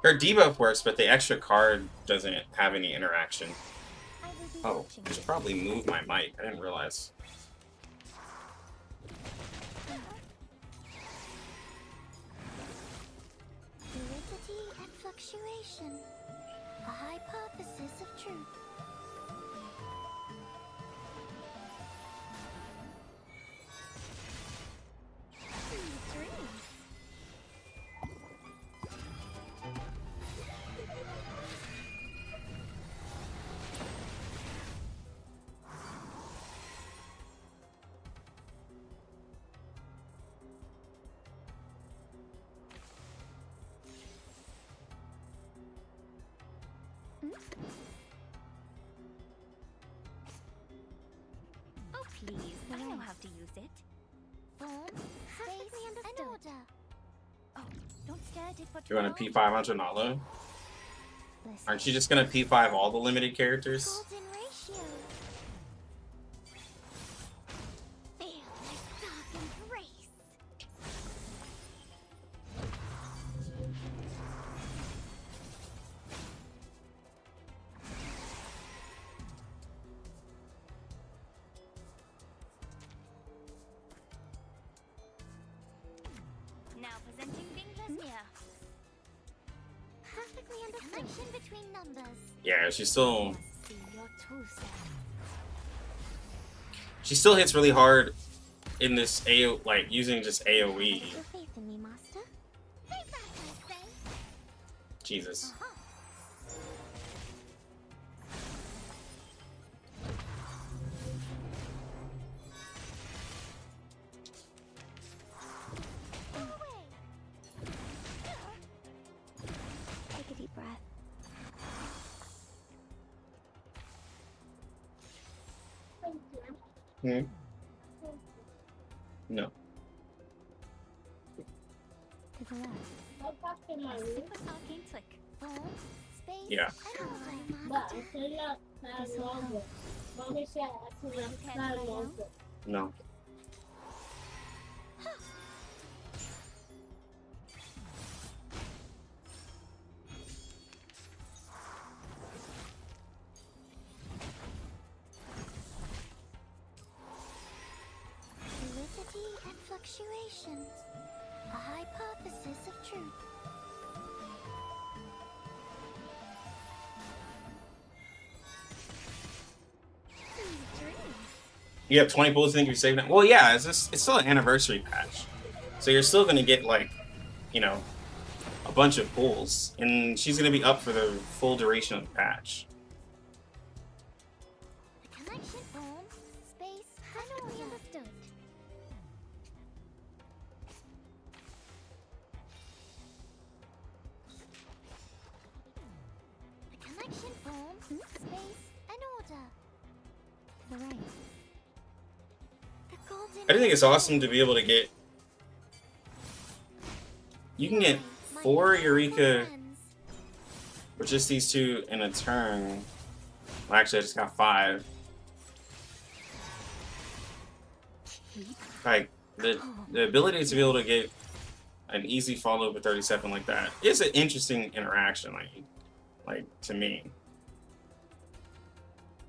Her debuff works, but the extra card doesn't have any interaction. I will be Oh, watching I should probably move my mic. I didn't realize. Fluidity and fluctuation. A hypothesis of truth. Sweet dreams. it. Form, space, and order. Oh, don't stare at it for too You want to P5 Anjo Nala? Aren't you just gonna P5 all the limited characters? Golden ratio. Feel my dark embrace. Now presenting Wingless here. Perfectly understood. Connection between numbers. Yeah, she still See your true self. hits really hard in this AO, like using just AOE. Put your faith in me, master. Take that, I say. Jesus. Take a deep breath. Hmm? No. To the left. Super arcane trick. Form, space, Yeah. and order, master. This will help. Prepared to lay down? No. Fluidity and fluctuation. A hypothesis of truth. You have 20 bullets, think you're saving it? Well, yeah, it's still an anniversary patch. So you're still gonna get, like, you know, a bunch of pulls. And she's gonna be up for the full duration of the patch. The connection form, space, and order. Understood. The connection form, space, and order. To the right. The golden I do think it's awesome to be able to get... You can get 4 Eureka with just these two in a turn. Well, actually, I just got 5. Like, the ability to be able to get an easy follow with 37 like that is an interesting interaction, like to me.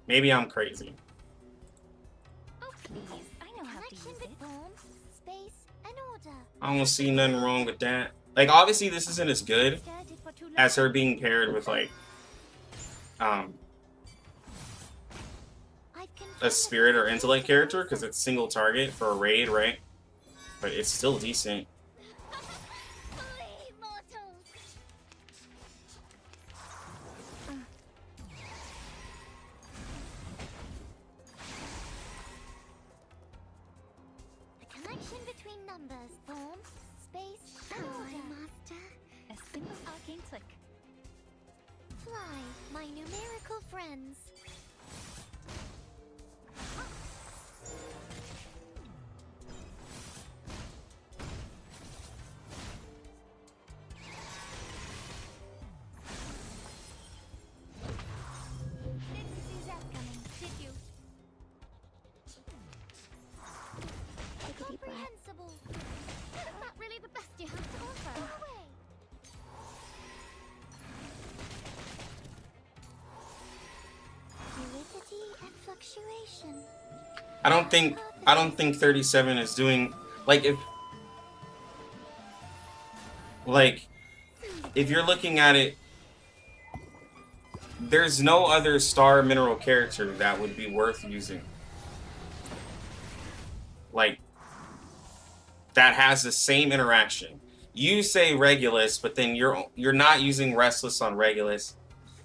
Maybe I'm crazy. Oh, please. I know how to use Connection it. form, space, and order. I don't see nothing wrong with that. Like, obviously, this isn't as good Stare at it for too long. as her being paired with, like, I've a spirit or intellect character, because it's single target for a raid, right? But it's still decent. Flee, mortals! The connection between numbers, form, space, and order. Master, A simple arcane trick. fly, my numerical friends. Didn't see that coming, did you? Take a deep breath. Comprehensible. Is that really the best you have to offer? Away. Fluidity and fluctuation. I don't think 37 is doing, like, if you're looking at it, there's no other star mineral character that would be worth using. Like, that has the same interaction. You say Regulus, but then you're not using Restless on Regulus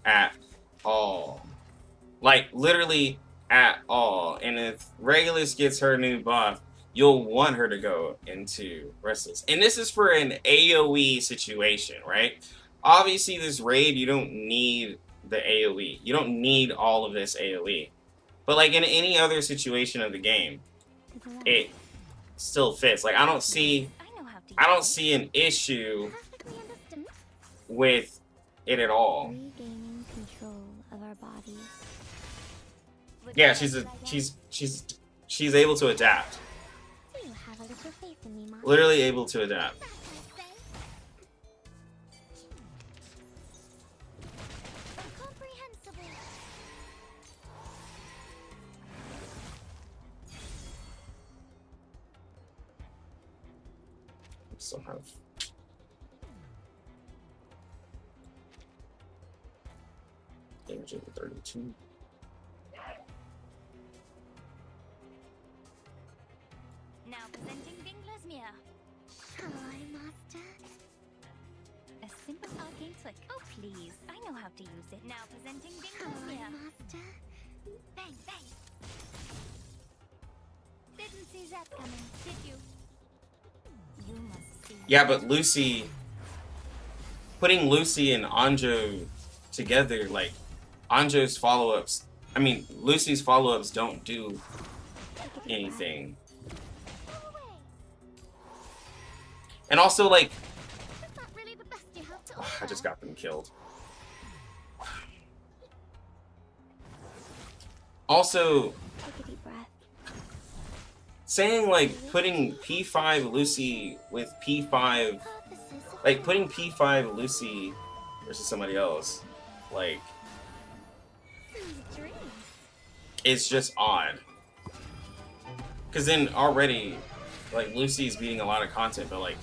at all. Like, literally at all. And if Regulus gets her new buff, you'll want her to go into Restless. And this is for an AoE situation, right? Obviously, this raid, you don't need the AoE. You don't need all of this AoE. But, like, in any other situation of the game, To the left. still fits. Like I don't see an issue Perfectly understood. with it at all. Regaining control of our bodies. Yeah, she's able to adapt. Do you have a little faith in me, Mom? Literally able to adapt. That I say. Incomprehensible. Still have. Damage over 32. Now presenting Bingler's Mirror. Hello, Master. A simple arcane trick. Oh, please. I know how to use it. Now presenting Bingler's Mirror. Master. Bang, bang. Didn't see that coming, did you? You must see. Yeah, but putting Lucy and Anjo together, like Anjo's follow-ups. I mean, Lucy's follow-ups don't do anything. Go away. And also, like, That's not really the best you have to I offer. just got them killed. Also, Take a deep breath. saying like putting P5 Lucy with P5, Purposes of like putting P5 Lucy versus somebody else, like, dreams. it's just odd. Because then already, like, Lucy's beating a lot of content, but like,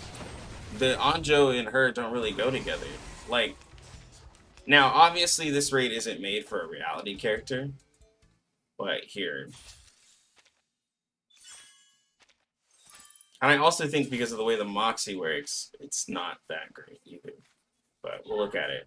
the Anjo and her don't really go together. Like, now obviously this raid isn't made for a reality character, but here. And I also think because of the way the Moxie works, it's not that great either. But we'll look at it.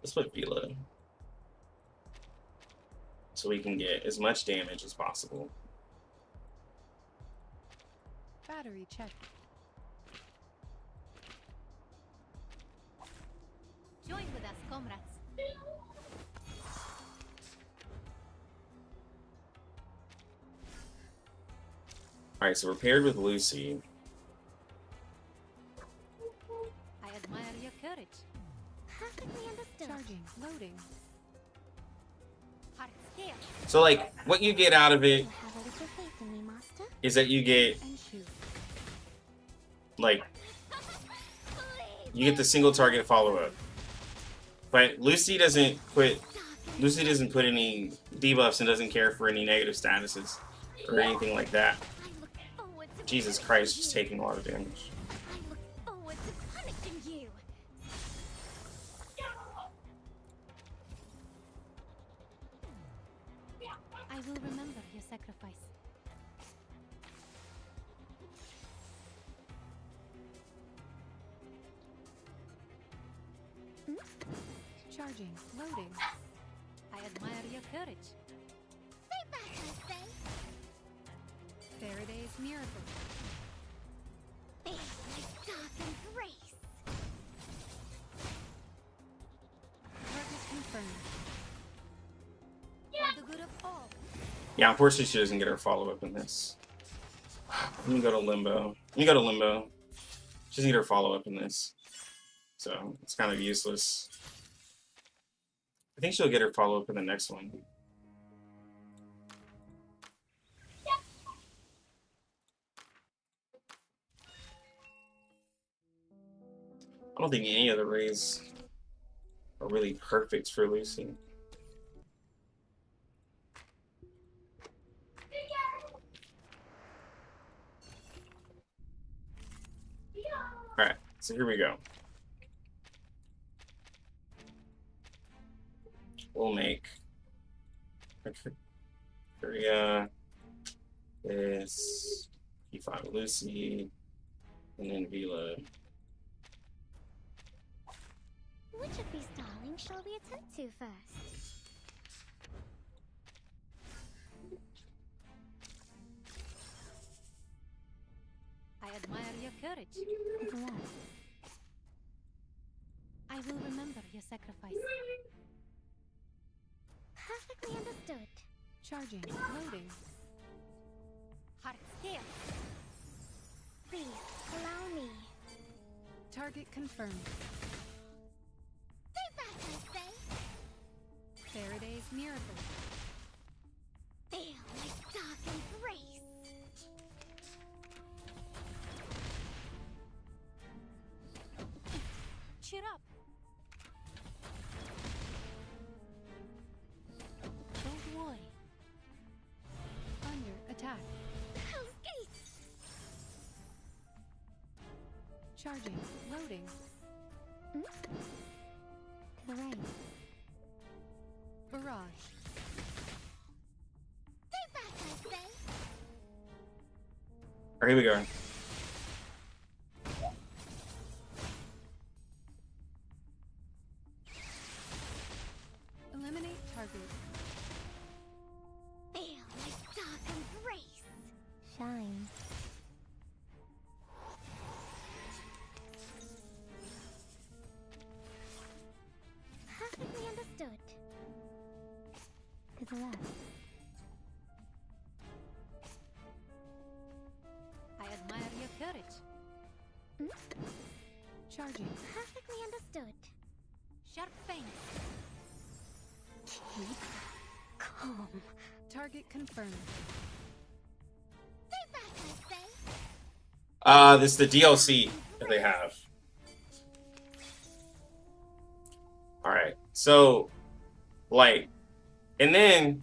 Let's put Vila. So we can get as much damage as possible. Battery check. Join with us, comrades. Alright, so we're paired with Lucy. I admire your courage. Perfectly understood. Charging. Loading. Heart scale. So, like, what you get out of it You have a little faith in me, Master. is that you get, And shoot. like, you get the single target follow-up. But Lucy doesn't put any debuffs and doesn't care for any negative statuses or anything like that. I look forward to Jesus Christ, just taking a lot of damage. I look forward to punishing you. I will remember your sacrifice. Charging. Loading. I admire your courage. Stay back, I say. Faraday's miracle. Feel my dark embrace. Target confirmed. For the good of all. Yeah, unfortunately she doesn't get her follow-up in this. Let me go to Limbo. She doesn't get her follow-up in this. So, it's kind of useless. I think she'll get her follow-up in the next one. I don't think any of the raids are really perfect for Lucy. Alright, so here we go. We'll make Korea, this, P5 Lucy, and then Vila. Which of these darlings shall we attend to first? I admire your courage. Bless. sacrifice. Perfectly understood. Charging. Loading. Heart here. Please, allow me. Target confirmed. Stay back, I say. Faraday's miracle. Feel my dark embrace. Cheer up. Don't worry. Under attack. Hell's gates. Charging. Loading. To the right. Barrage. Stay back, I say. Alright, here we go. Eliminate target. Feel my dark embrace. Shine. Perfectly understood. To the left. I admire your courage. Charging. Perfectly understood. Sharp fang. Keep calm. Target confirmed. Stay back, I say. This is the DLC that they have. Alright, so, like, and then,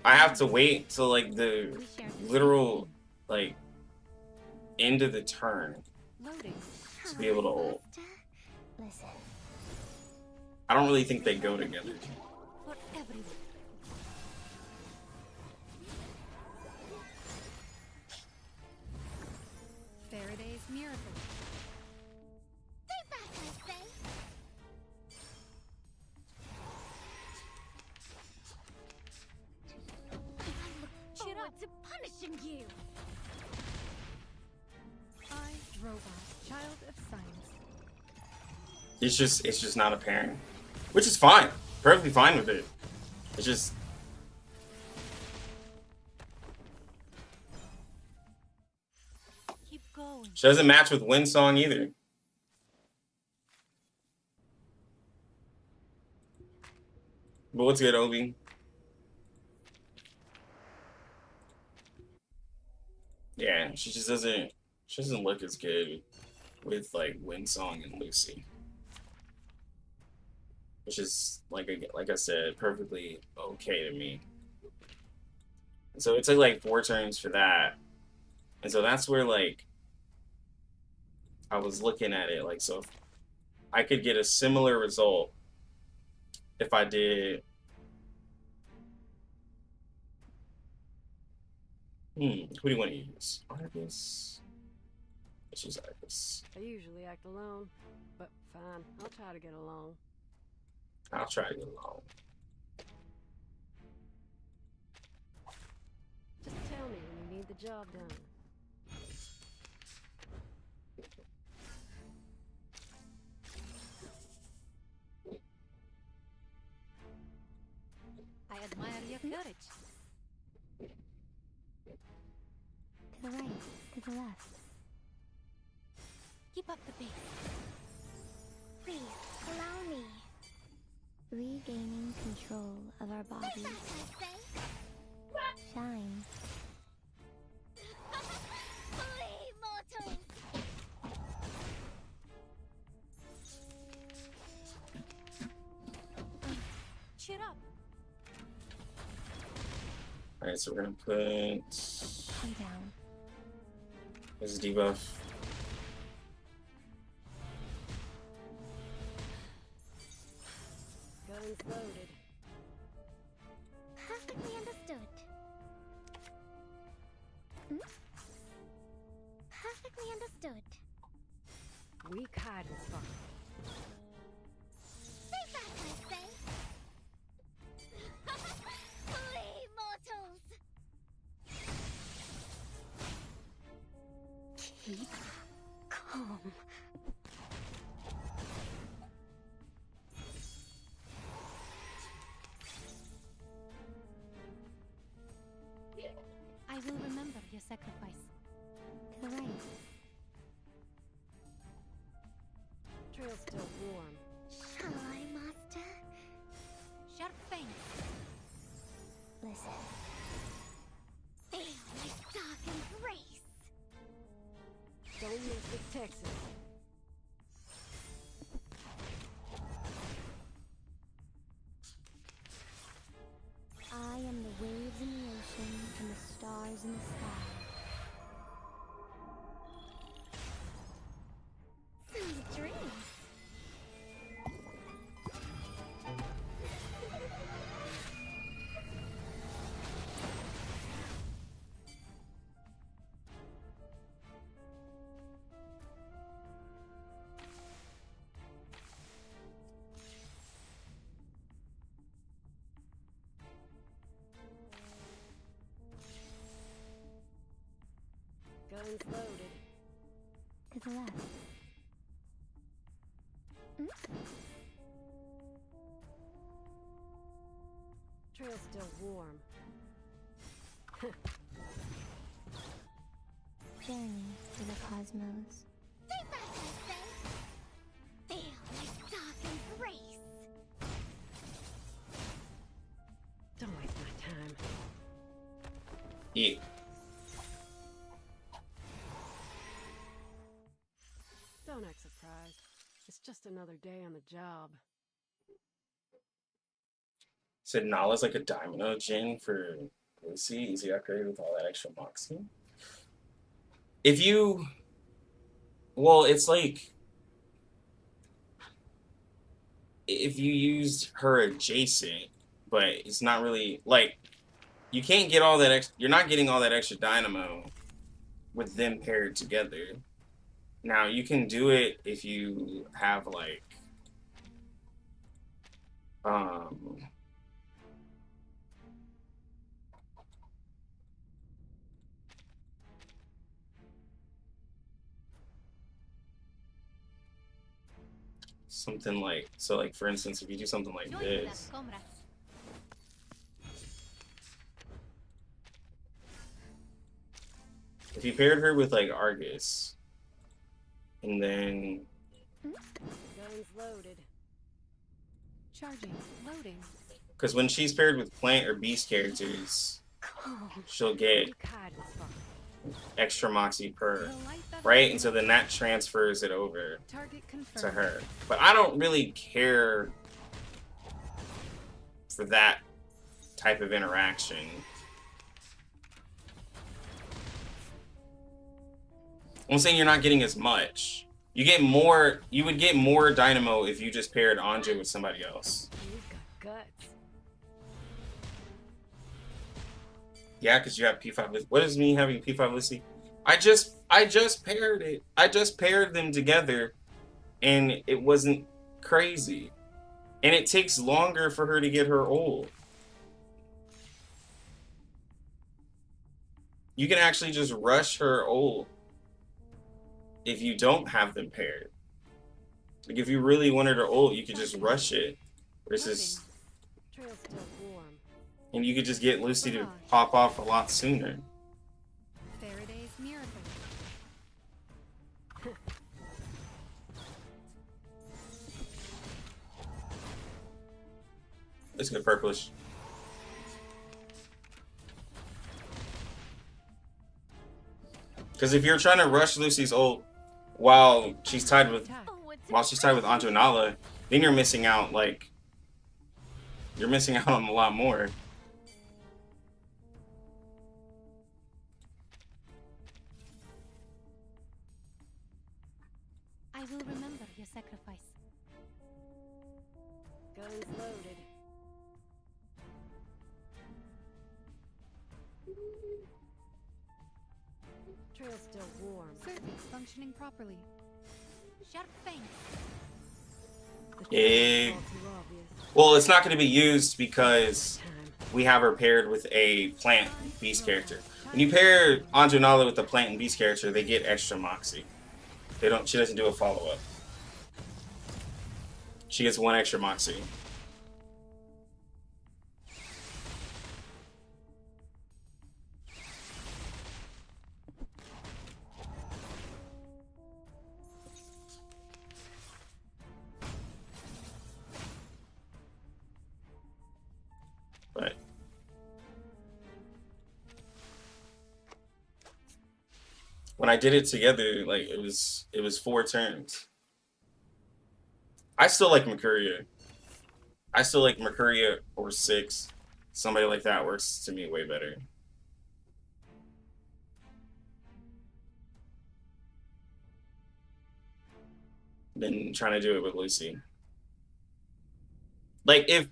I have to wait till, like, the We share this literal, like, end of the turn Loading. to be able to ult. Master. Listen. I don't really think they go together. For everyone. Faraday's miracle. Stay back, I say. I Cheer look up. forward to punishing you. I, robot, child of science. It's just not apparent. Which is fine. Perfectly fine with it. It's just Keep going. she doesn't match with Windsong either. But what's good, Obi? Yeah, she doesn't look as good with like Windsong and Lucy. Which is like I said, perfectly okay to me. And so it took like 4 turns for that. And so that's where like I was looking at it, like, so if I could get a similar result if I did who do you want to use? Argus? Let's use Argus. I usually act alone, but fine, I'll try to get along. I'll try to get along. Just tell me when you need the job done. I admire your courage. To the right. To the left. Keep up the pace. Please, allow me. Regaining control of our Stay bodies. back, I say. Shine. Flee, mortals. Cheer up. Alright, so we're gonna put Come down. this debuff. Guns loaded. Perfectly understood. Perfectly understood. Weak hiding spot. Stay back, I say. Flee, mortals. Keep calm. your sacrifice. To the right. Trail's still warm. Shall I, Master? Sharp fang. Listen. Feel my dark embrace. Don't mess with Texas. I am the waves in the ocean and the stars in the sky. Sweet dreams. Guns loaded. To the left. Trail's still warm. Journey to the cosmos. Stay back, I say. Feel my dark embrace. Don't waste my time. Yeah. Don't act surprised. It's just another day on the job. Said Nala's like a Domino Gin for Lucy. Easy upgrade with all that extra moxie. If you... Well, it's like... If you used her adjacent, but it's not really... Like, you can't get all that extra... You're not getting all that extra dynamo with them paired together. Now, you can do it if you have, like... something like, so like for instance, if you do something like Join this, us, comrades. if you paired her with like Argus, and then Guns loaded. Charging. Loading. because when she's paired with plant or beast characters, she'll get You hide this fucker. extra moxie per, The light that right? And so then that transfers it over target confirmed. to her. But I don't really care for that type of interaction. I'm saying you're not getting as much. You get more. You would get more dynamo if you just paired Anjo with somebody else. You've got guts. Yeah, because you have P5. What does mean having P5 Lissy? I just paired it. I just paired them together, and it wasn't crazy. And it takes longer for her to get her ult. You can actually just rush her ult if you don't have them paired. Like if you really wanted her ult, you could just rush it. Versus, Trail's still warm. and you could just get Lucy to pop off a lot sooner. Faraday's miracle. Let's go purplish. Because if you're trying to rush Lucy's ult while she's tied with Attack. Anjo Nala, then you're missing out. Like you're missing out on a lot more. I will remember your sacrifice. Guns loaded. Trail's still warm. Circuits functioning properly. Sharp fang. The Yeah. trail's all too obvious. Well, it's not going to be used because Time. we have her paired with a plant beast character. When you pair Anjo Nala with the plant and beast character, they get extra moxie. They don't. She doesn't do a follow up. She gets one extra moxie. when I did it together, like it was 4 turns. I still like Mercuria. I still like Mercuria or 6. Somebody like that works to me way better. Than trying to do it with Lucy. Like if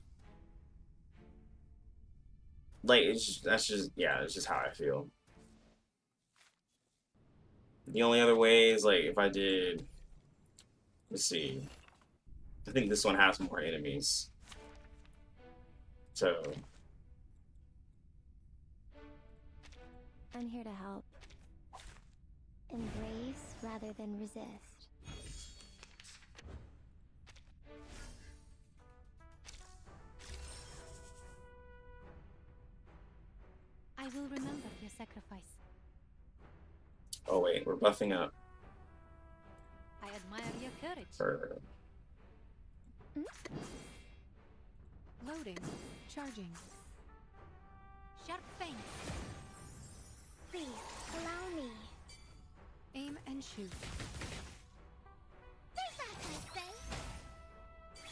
like that's just it's just how I feel. The only other way is like if I did, let's see, I think this one has more enemies. So I'm here to help. Embrace rather than resist. I will remember your sacrifice. oh wait, we're buffing up. I admire your courage. For Loading. Charging. Sharp fang. Please, allow me. Aim and shoot. There's that, I say.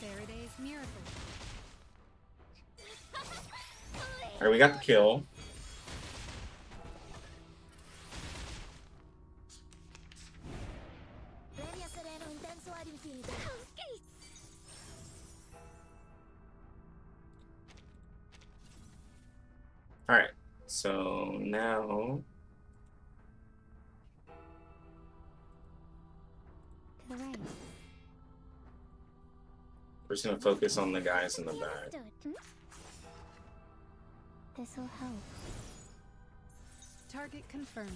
Faraday's miracle. Alright, we got the kill. Alright, so now To the right. we're just gonna focus on the guys in the back. This'll help. Target confirmed.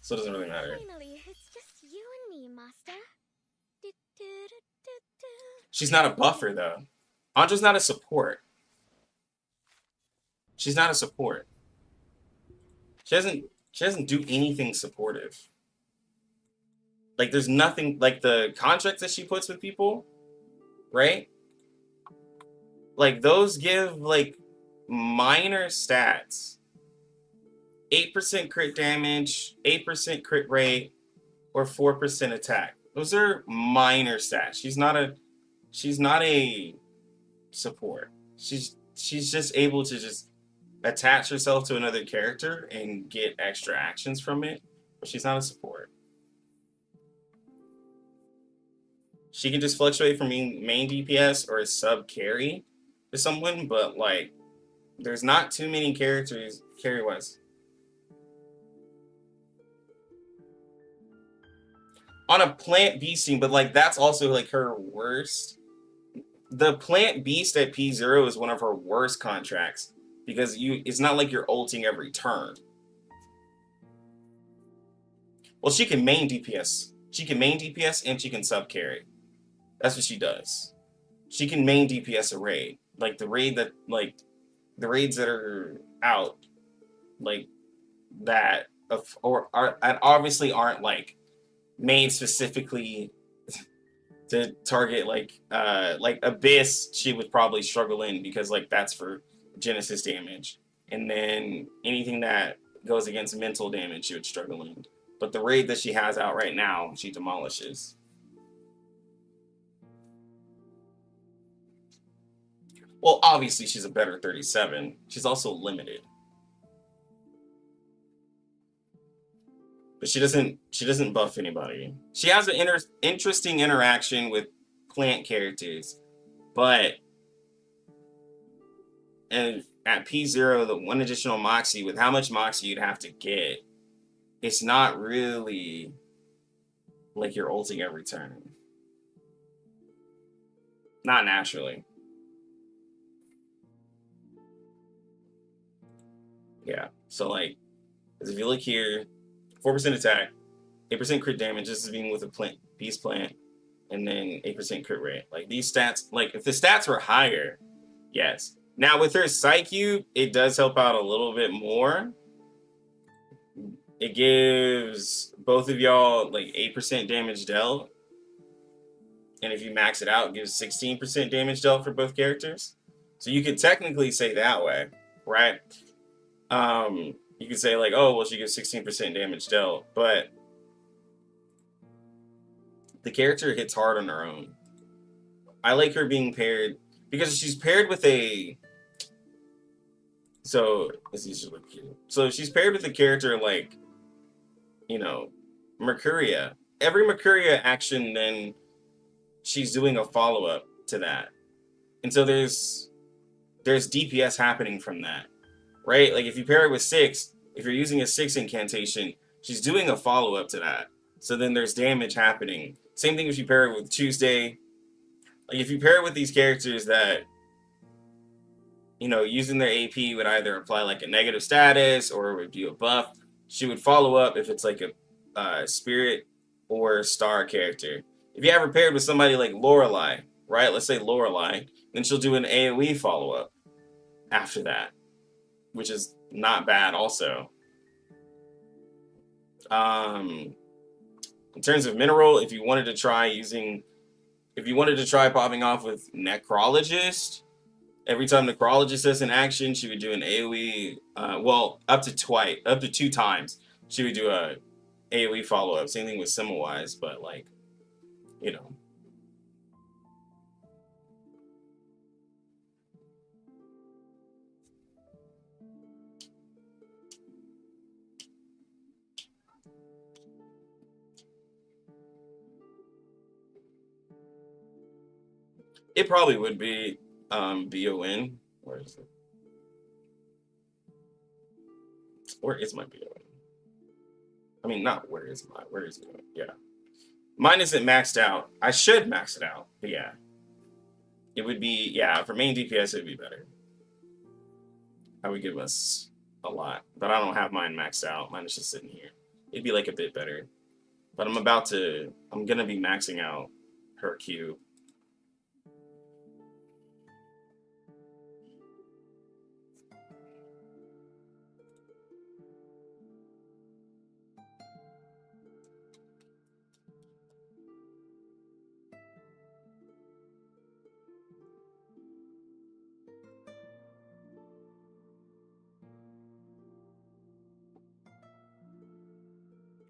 So it doesn't really matter. Finally, it's just you and me, Master. She's not a buffer though. Anjo's not a support. She's not a support. She doesn't do anything supportive. Like there's nothing like the contracts that she puts with people, right? Like those give like minor stats. 8% crit damage, 8% crit rate, or 4% attack. Those are minor stats. She's not a support. She's just able to just attach herself to another character and get extra actions from it, but she's not a support. She can just fluctuate from being main DPS or a sub carry to someone, but like there's not too many characters carry-wise. On a plant beasting, but like that's also like her worst. The plant beast at P0 is one of her worst contracts because it's not like you're ulting every turn. Well, she can main DPS. She can main DPS and she can sub carry. That's what she does. She can main DPS a raid. Like the raid that like the raids that are out like that or are and obviously aren't like made specifically to target like Abyss. She would probably struggle in because like that's for Genesis damage, and then anything that goes against mental damage she would struggle in. But the raid that she has out right now she demolishes. Well, obviously she's a better 37. She's also limited. But she doesn't buff anybody. She has an interesting interaction with plant characters, but and at P0, the one additional Moxie, with how much Moxie you'd have to get, it's not really like you're ulting every turn. Not naturally. Yeah, so like, as if you look here, 4% attack, 8% crit damage, this is being with a plant, beast plant, and then 8% crit rate. Like these stats, like if the stats were higher, yes. Now with her Psyche, it does help out a little bit more. It gives both of y'all like 8% damage dealt and if you max it out, it gives 16% damage dealt for both characters. So you could technically say that way, right? You could say like, oh, well, she gives 16% damage dealt, but the character hits hard on her own. I like her being paired because she's paired with a. So let's see, so she's paired with a character like, you know, Mercuria. Every Mercuria action, then she's doing a follow up to that, and so there's DPS happening from that, right? Like if you pair it with 6, if you're using a 6 incantation, she's doing a follow up to that. So then there's damage happening. Same thing if you pair it with Tuesday. Like if you pair it with these characters that, you know, using their AP would either apply like a negative status or would do a buff, she would follow up if it's like a spirit or star character. If you ever paired with somebody like Lorelei, right? Let's say Lorelei, then she'll do an AoE follow up after that, which is not bad also. In terms of mineral, if you wanted to try popping off with Necrologist, every time Necrologist does an action, she would do an AoE, well, up to 2 times, she would do a AoE follow-up. Same thing with Similwise, but like, you know. It probably would be BON. Where is it? Where is my BON? I mean, not where is it? Yeah. Mine isn't maxed out. I should max it out, but yeah. It would be, yeah, for main DPS, it would be better. That would give us a lot. But I don't have mine maxed out. Mine is just sitting here. It'd be like a bit better. But I'm gonna be maxing out her Q.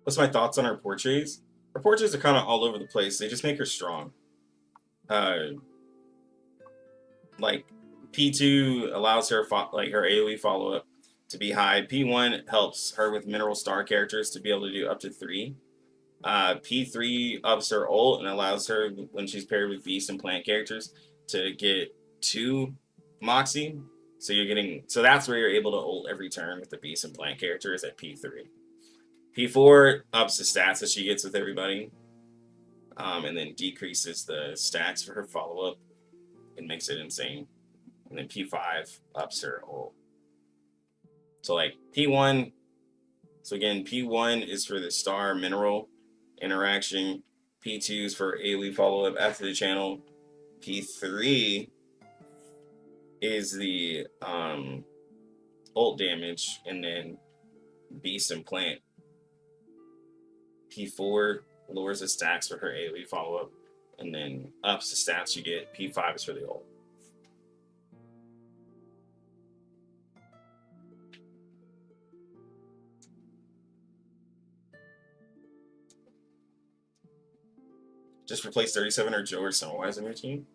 What's my thoughts on her portraits? Her portraits are kind of all over the place. They just make her strong. Like P2 allows her like her AoE follow up to be high. P1 helps her with mineral star characters to be able to do up to 3. P3 ups her ult and allows her, when she's paired with beast and plant characters, to get 2 Moxie. So that's where you're able to ult every turn with the beast and plant characters at P3. P4 ups the stats that she gets with everybody, and then decreases the stats for her follow-up and makes it insane. And then P5 ups her ult. So like P1, so again, P1 is for the star mineral interaction. P2 is for AoE follow-up after the channel. P3 is the ult damage, and then beast and plant. P4 lowers the stacks for her AoE follow-up, and then ups the stats you get. P5 is for the ult. Just replace 37 or Joe or Sunwise on your team?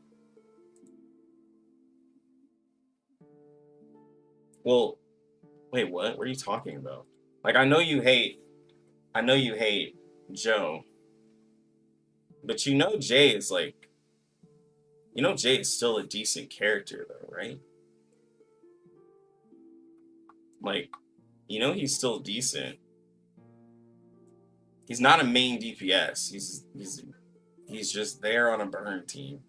Well, wait, what? What are you talking about? Like, I know you hate Joe, but you know Jay is like, you know Jay is still a decent character though, right? Like, you know he's still decent. He's not a main DPS. He's just there on a burn team.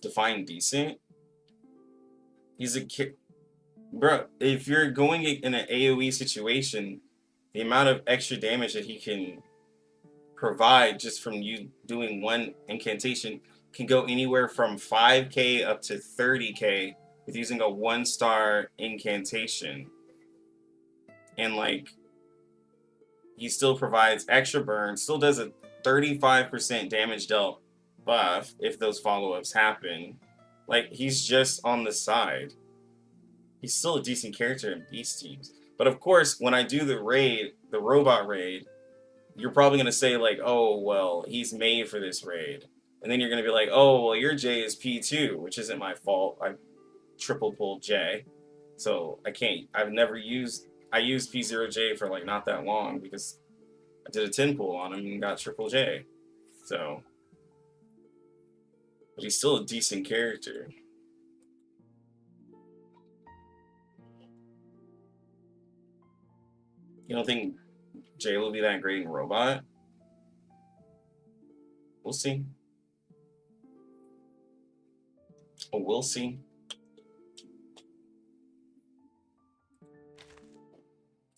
Define decent. He's a kid, bro. If you're going in an AoE situation, the amount of extra damage that he can provide just from you doing one incantation can go anywhere from 5k up to 30k with using a 1-star incantation. And like, he still provides extra burn, still does 35% damage dealt buff if those follow-ups happen. Like, he's just on the side. He's still a decent character in Beast Teams. But of course, when I do the raid, the robot raid, you're probably going to say like, oh, well, he's made for this raid. And then you're going to be like, oh, well, your J is P2, which isn't my fault. I triple pulled J. So I can't, I used P0J for like not that long because I did a 10 pull on him and got triple J. So, but he's still a decent character. You don't think Jay will be that great in Robot? We'll see. Oh, we'll see.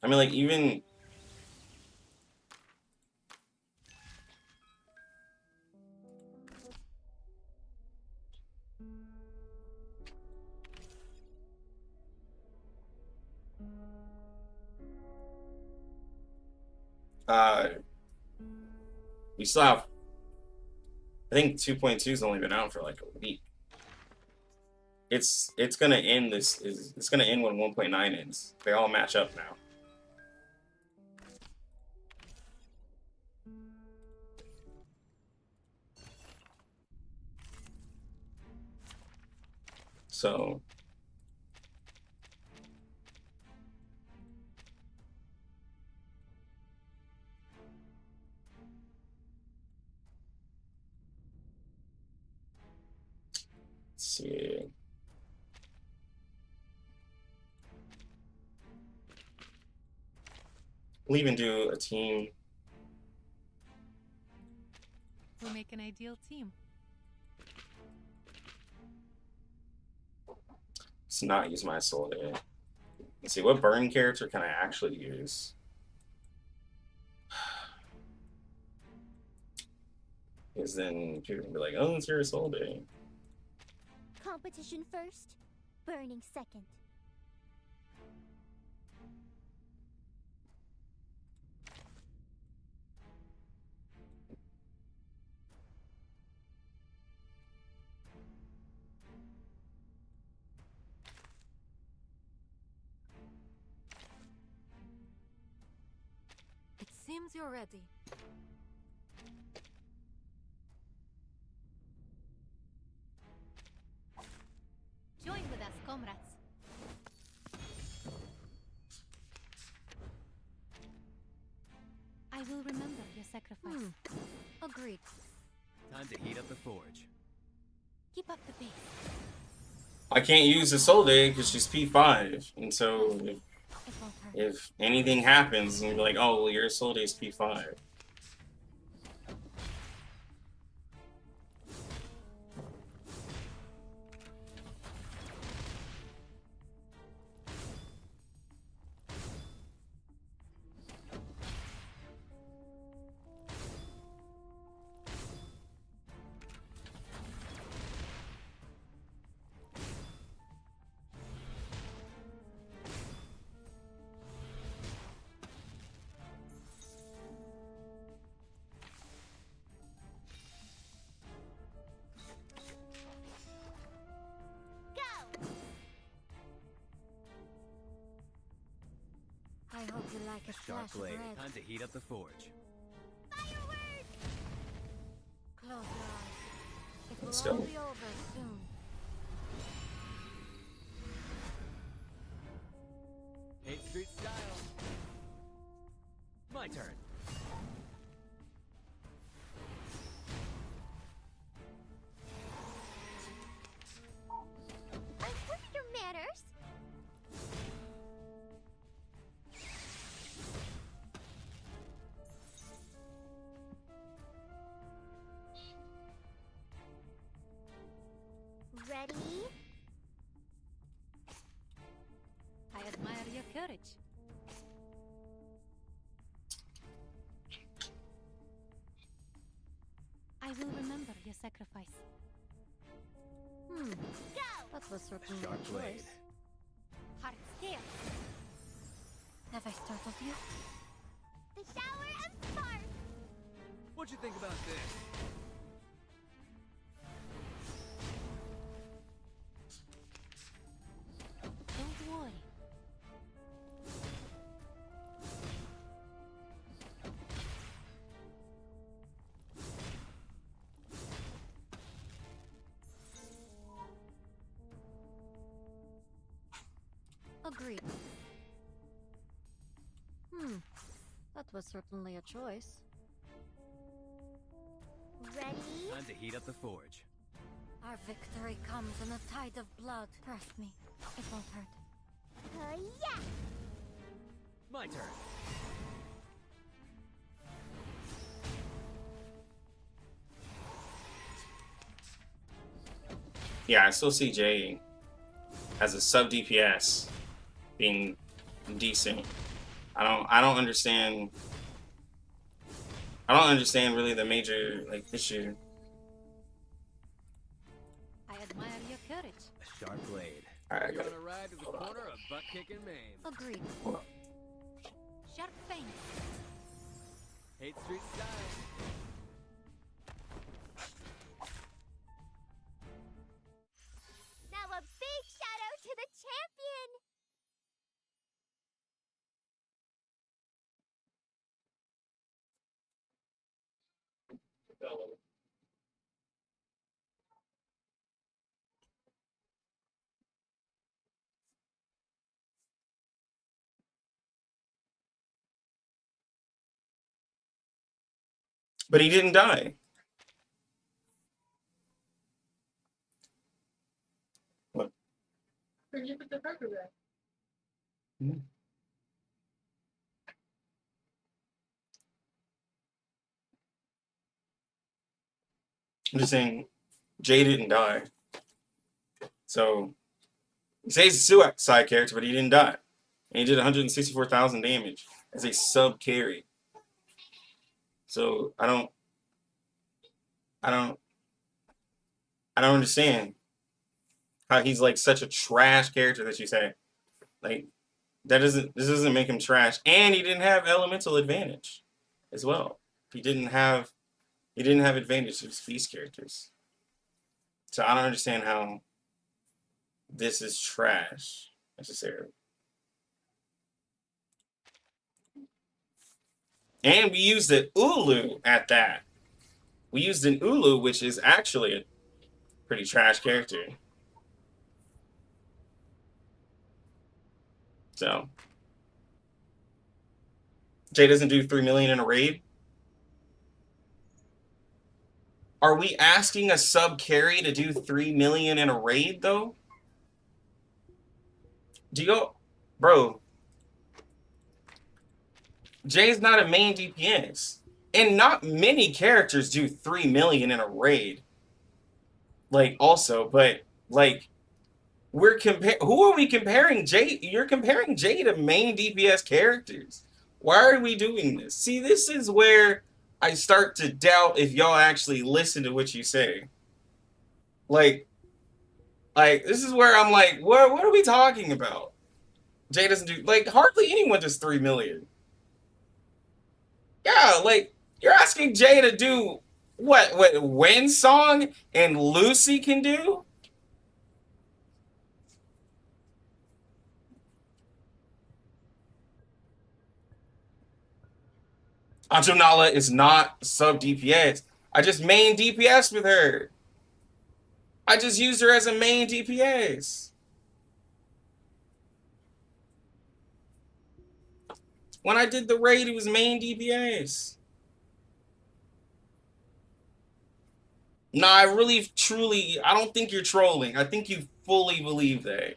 I mean, like, even... we still have, I think 2.2's only been out for like a week. It's gonna end it's gonna end when 1.9 ends. They all match up now. So let's see. We'll even do a team. We'll make an ideal team. Let's not use my soul day. Let's see, what burn character can I actually use? Because then people can be like, oh, it's your soul day. Competition first, burning second. It seems you're ready. Join with us, comrades. I will remember your sacrifice. Agreed. Time to heat up the forge. Keep up the pace. I can't use the soul day because she's P5, and so It won't hurt. if anything happens, and you're like, oh, well, your soul day is P5. I hope you like a Sharp splash of blade. red. Time to heat up the forge. Close your eyes. It will Let's all go. be over soon. Hate Street style. My turn. I heard your manners. Ready? I admire your courage. I will remember your sacrifice. Go! That was certainly Sharp a blade. choice. Heart scale. Have I startled you? The shower of sparks! What you think about this? Don't worry. Agreed. That was certainly a choice. Ready? Time to heat up the forge. Our victory comes in a tide of blood. Trust me, it won't hurt. Yeah! My turn. Yeah, I still see Jay as a sub DPS being decent. I don't understand. I don't understand really the major like issue. I admire your courage. A sharp blade. Alright, I You got wanna ride to the corner of butt kicking Maine? Agreed. Hold on. Sharp pain. 8th Street style. Now a big shout out to the champion! But he didn't die. What? Where'd you put the pepper back? I'm just saying, Jay didn't die. So, he says he's a suicide character, but he didn't die. And he did 164,000 damage as a sub carry. So, I don't understand how he's like such a trash character that you say. Like, this doesn't make him trash. And he didn't have elemental advantage as well. He didn't have advantage to his beast characters. So I don't understand how this is trash necessarily. And we used an Ulu at that. We used an Ulu, which is actually a pretty trash character. So Jay doesn't do 3 million in a raid. Are we asking a sub carry to do 3 million in a raid though? Do you go, bro? Jay's not a main DPS, and not many characters do 3 million in a raid. Like also, but like we're who are we comparing Jay? You're comparing Jay to main DPS characters. Why are we doing this? See, this is where I start to doubt if y'all actually listen to what you say. Like this is where I'm like, what are we talking about? Jay doesn't do, like, hardly anyone does 3 million. Yeah, like, you're asking Jay to do what Windsong and Lucy can do? Anjo Nala is not sub DPS. I just main DPS with her. I just used her as a main DPS. When I did the raid, it was main DPS. No, I really, truly, I don't think you're trolling. I think you fully believe that.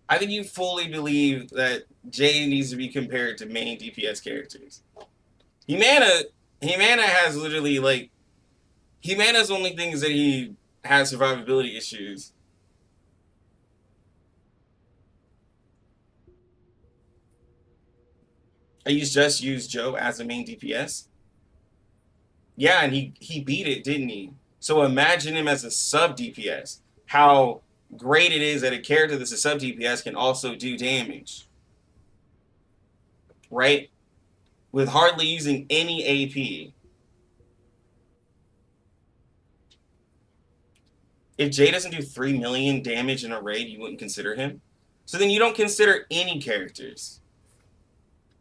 I think you fully believe that Jay needs to be compared to main DPS characters. Humana has literally, like, Humana's only thing is that he has survivability issues. I just used Joe as a main DPS. Yeah, and he beat it, didn't he? So imagine him as a sub DPS. How great it is that a character that's a sub DPS can also do damage. Right? With hardly using any AP. if Jay doesn't do 3 million damage in a raid, you wouldn't consider him. So then you don't consider any characters.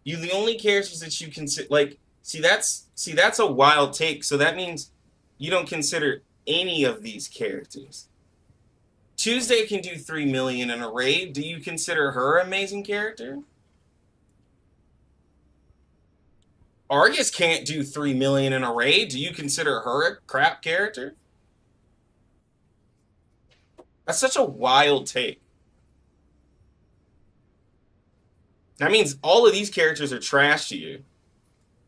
The only characters that you consider, like, see that's a wild take. So that means you don't consider any of these characters. Tuesday can do 3 million in a raid. Do you consider her an amazing character? Argus can't do 3 million in a raid. Do you consider her a crap character? That's such a wild take. That means all of these characters are trash to you.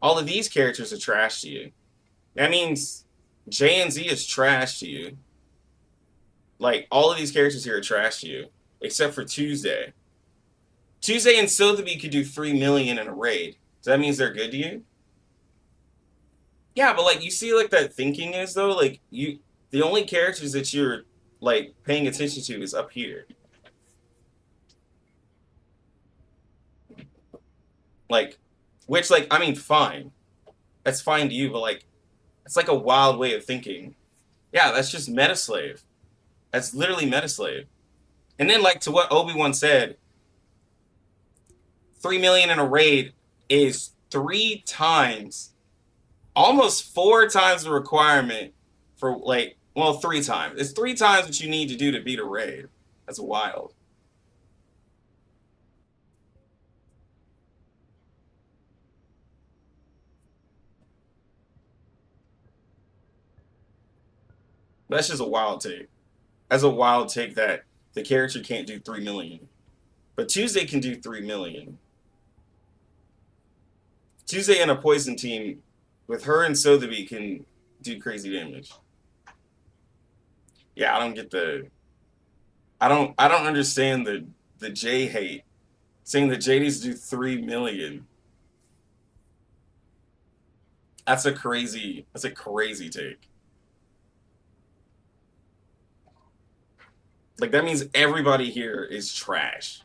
All of these characters are trash to you. That means J and Z is trash to you. Like, all of these characters here are trash to you. Except for Tuesday. Tuesday and Sotheby could do 3 million in a raid. So that means they're good to you? Yeah, but like, you see like that thinking is though? Like, the only characters that you're like paying attention to is up here. Like, which, like, I mean, fine. That's fine to you, but, like, it's like a wild way of thinking. Yeah, that's just Metaslave. That's literally Metaslave. And then, like, to what Obi-Wan said, 3 million in a raid is 3 times, almost 4 times the requirement for, like, well, 3 times. It's 3 times what you need to do to beat a raid. That's wild. That's just a wild take. That's a wild take that the character can't do 3 million. But Tuesday can do 3 million. Tuesday and a poison team with her and Sotheby can do crazy damage. Yeah, I don't get the... I don't understand the J hate. Saying that J needs to do 3 million. That's a crazy take. Like, that means everybody here is trash.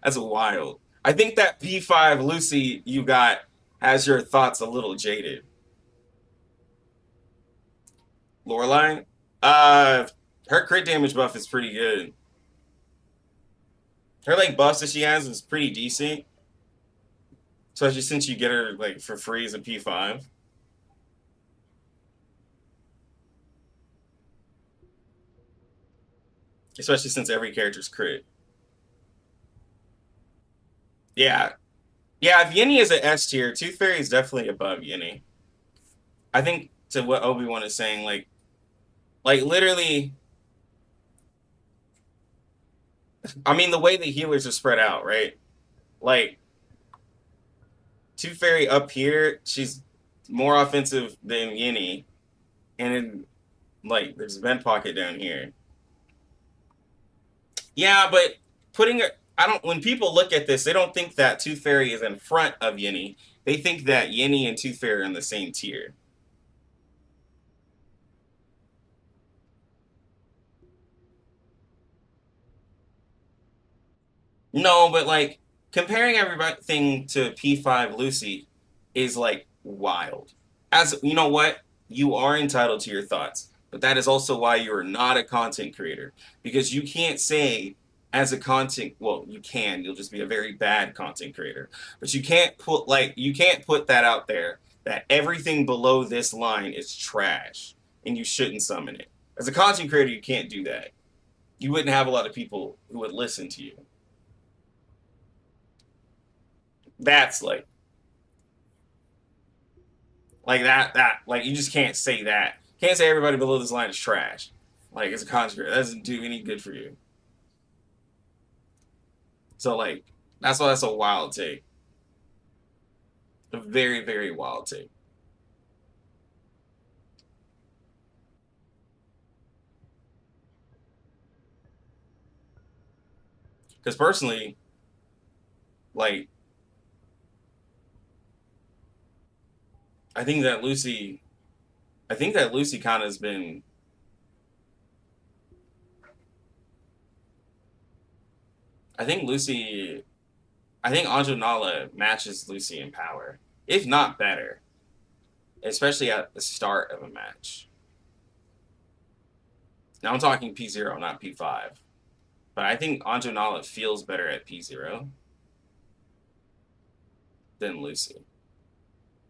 That's wild. I think that P5 Lucy you got has your thoughts a little jaded. Lorelai? Her crit damage buff is pretty good. Her, like, buffs that she has is pretty decent. Especially since you get her, like, for free as a P5. Especially since every character's crit. Yeah. Yeah, if Yinny is an S tier, Tooth Fairy is definitely above Yinny. I think to what Obi-Wan is saying, like literally, I mean, the way the healers are spread out, right? Like, Tooth Fairy up here, she's more offensive than Yinny. And then, like, there's a vent pocket down here. Yeah, but putting it, when people look at this, they don't think that Tooth Fairy is in front of Yinny. They think that Yinny and Tooth Fairy are in the same tier. No, but like, comparing everything to P5 Lucy is like wild. As you know what? You are entitled to your thoughts. But that is also why you are not a content creator. Because you can't say as a content, well, you can, you'll just be a very bad content creator. But you can't put that out there that everything below this line is trash and you shouldn't summon it. As a content creator, you can't do that. You wouldn't have a lot of people who would listen to you. That's like that, like, you just can't say that. Can't say everybody below this line is trash. Like, as a content creator, that doesn't do any good for you. So, like, that's why that's a wild take. A very, very wild take. Because personally, like, I think that Lucy kind of has been... I think Anjo Nala matches Lucy in power, if not better, especially at the start of a match. Now I'm talking P0, not P5. But I think Anjo Nala feels better at P0 than Lucy.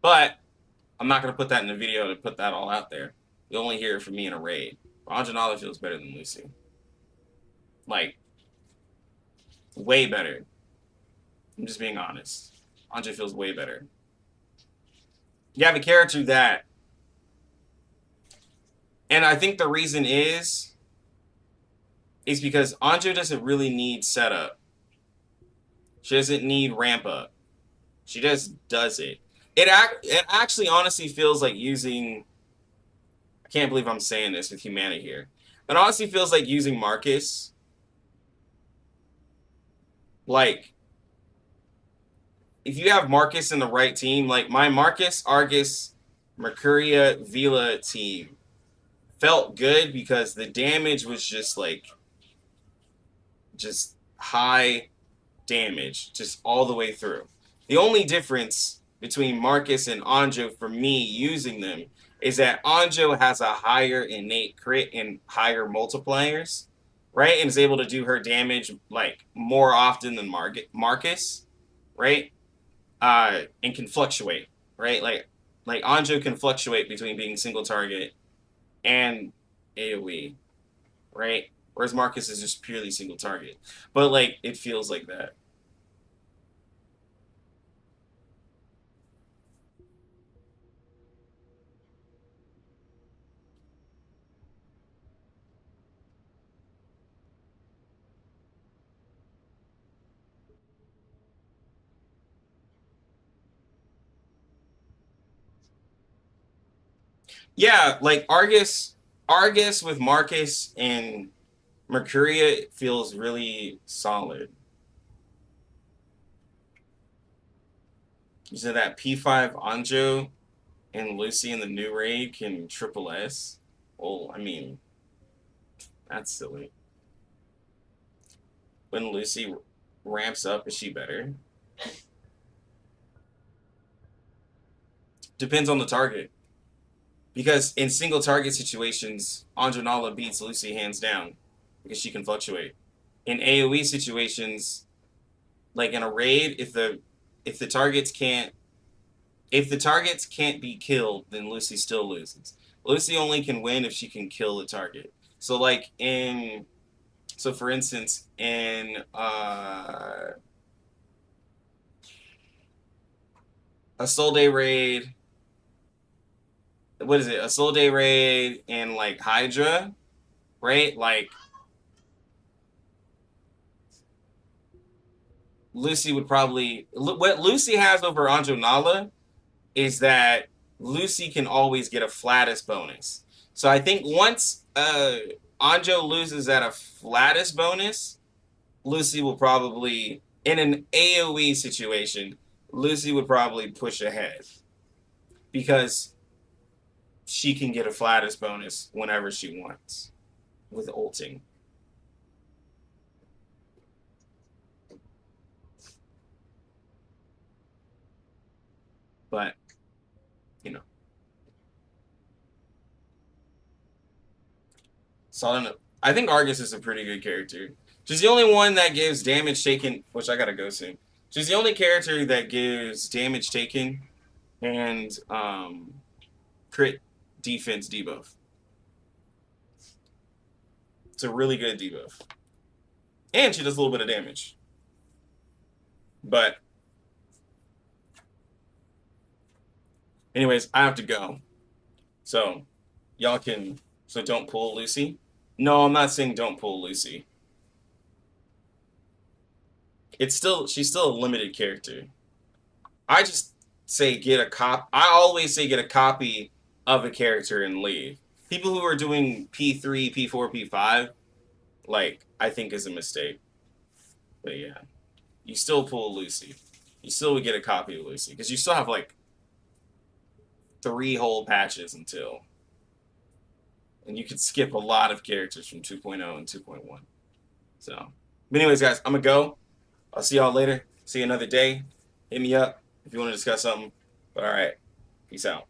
But I'm not going to put that in the video to put that all out there. You'll only hear it from me in a raid. Anjo Nala feels better than Lucy. Like, way better. I'm just being honest. Anjo feels way better. You have a character that... And I think the reason is because Anjo doesn't really need setup. She doesn't need ramp up. She just does it. It actually honestly feels like using... I can't believe I'm saying this with humanity here. It honestly feels like using Marcus. Like, if you have Marcus in the right team, like my Marcus, Argus, Mercuria, Vila team felt good because the damage was just like, just high damage, just all the way through. The only difference between Marcus and Anjo for me using them is that Anjo has a higher innate crit and higher multipliers, right? And is able to do her damage like more often than Marcus, right? And can fluctuate, right? Like Anjo can fluctuate between being single target and AoE, right? Whereas Marcus is just purely single target. But like it feels like that. Yeah, like Argus with Marcus and Mercuria feels really solid. You said that P5 Anjo and Lucy in the new raid can triple S. Well, I mean, that's silly. When Lucy ramps up, is she better? Depends on the target. Because in single target situations, Anjo Nala beats Lucy hands down because she can fluctuate. In AoE situations, like in a raid, if the targets can't be killed, then Lucy still loses. Lucy only can win if she can kill the target. So like for instance, in a Soul Day raid, what is it? A Soul Day raid and like Hydra, right? Like Lucy would probably... What Lucy has over Anjo Nala is that Lucy can always get a flattest bonus. So I think once Anjo loses at a flattest bonus, Lucy will probably, in an AoE situation, Lucy would probably push ahead. Because she can get a flattest bonus whenever she wants with ulting. But, you know. So I think Argus is a pretty good character. She's the only one that gives damage taken, which I gotta go soon. She's the only character that gives damage taken and crit defense debuff. It's a really good debuff. And she does a little bit of damage. But anyways, I have to go. So y'all can... So don't pull Lucy. No, I'm not saying don't pull Lucy. She's still a limited character. I just say get a cop. I always say get a copy of a character and leave. People who are doing P3, P4, P5, like, I think is a mistake. But yeah, you still pull Lucy. You still would get a copy of Lucy because you still have like 3 whole patches until. And you could skip a lot of characters from 2.0 and 2.1. So, but anyways, guys, I'm going to go. I'll see y'all later. See you another day. Hit me up if you want to discuss something. But all right. Peace out.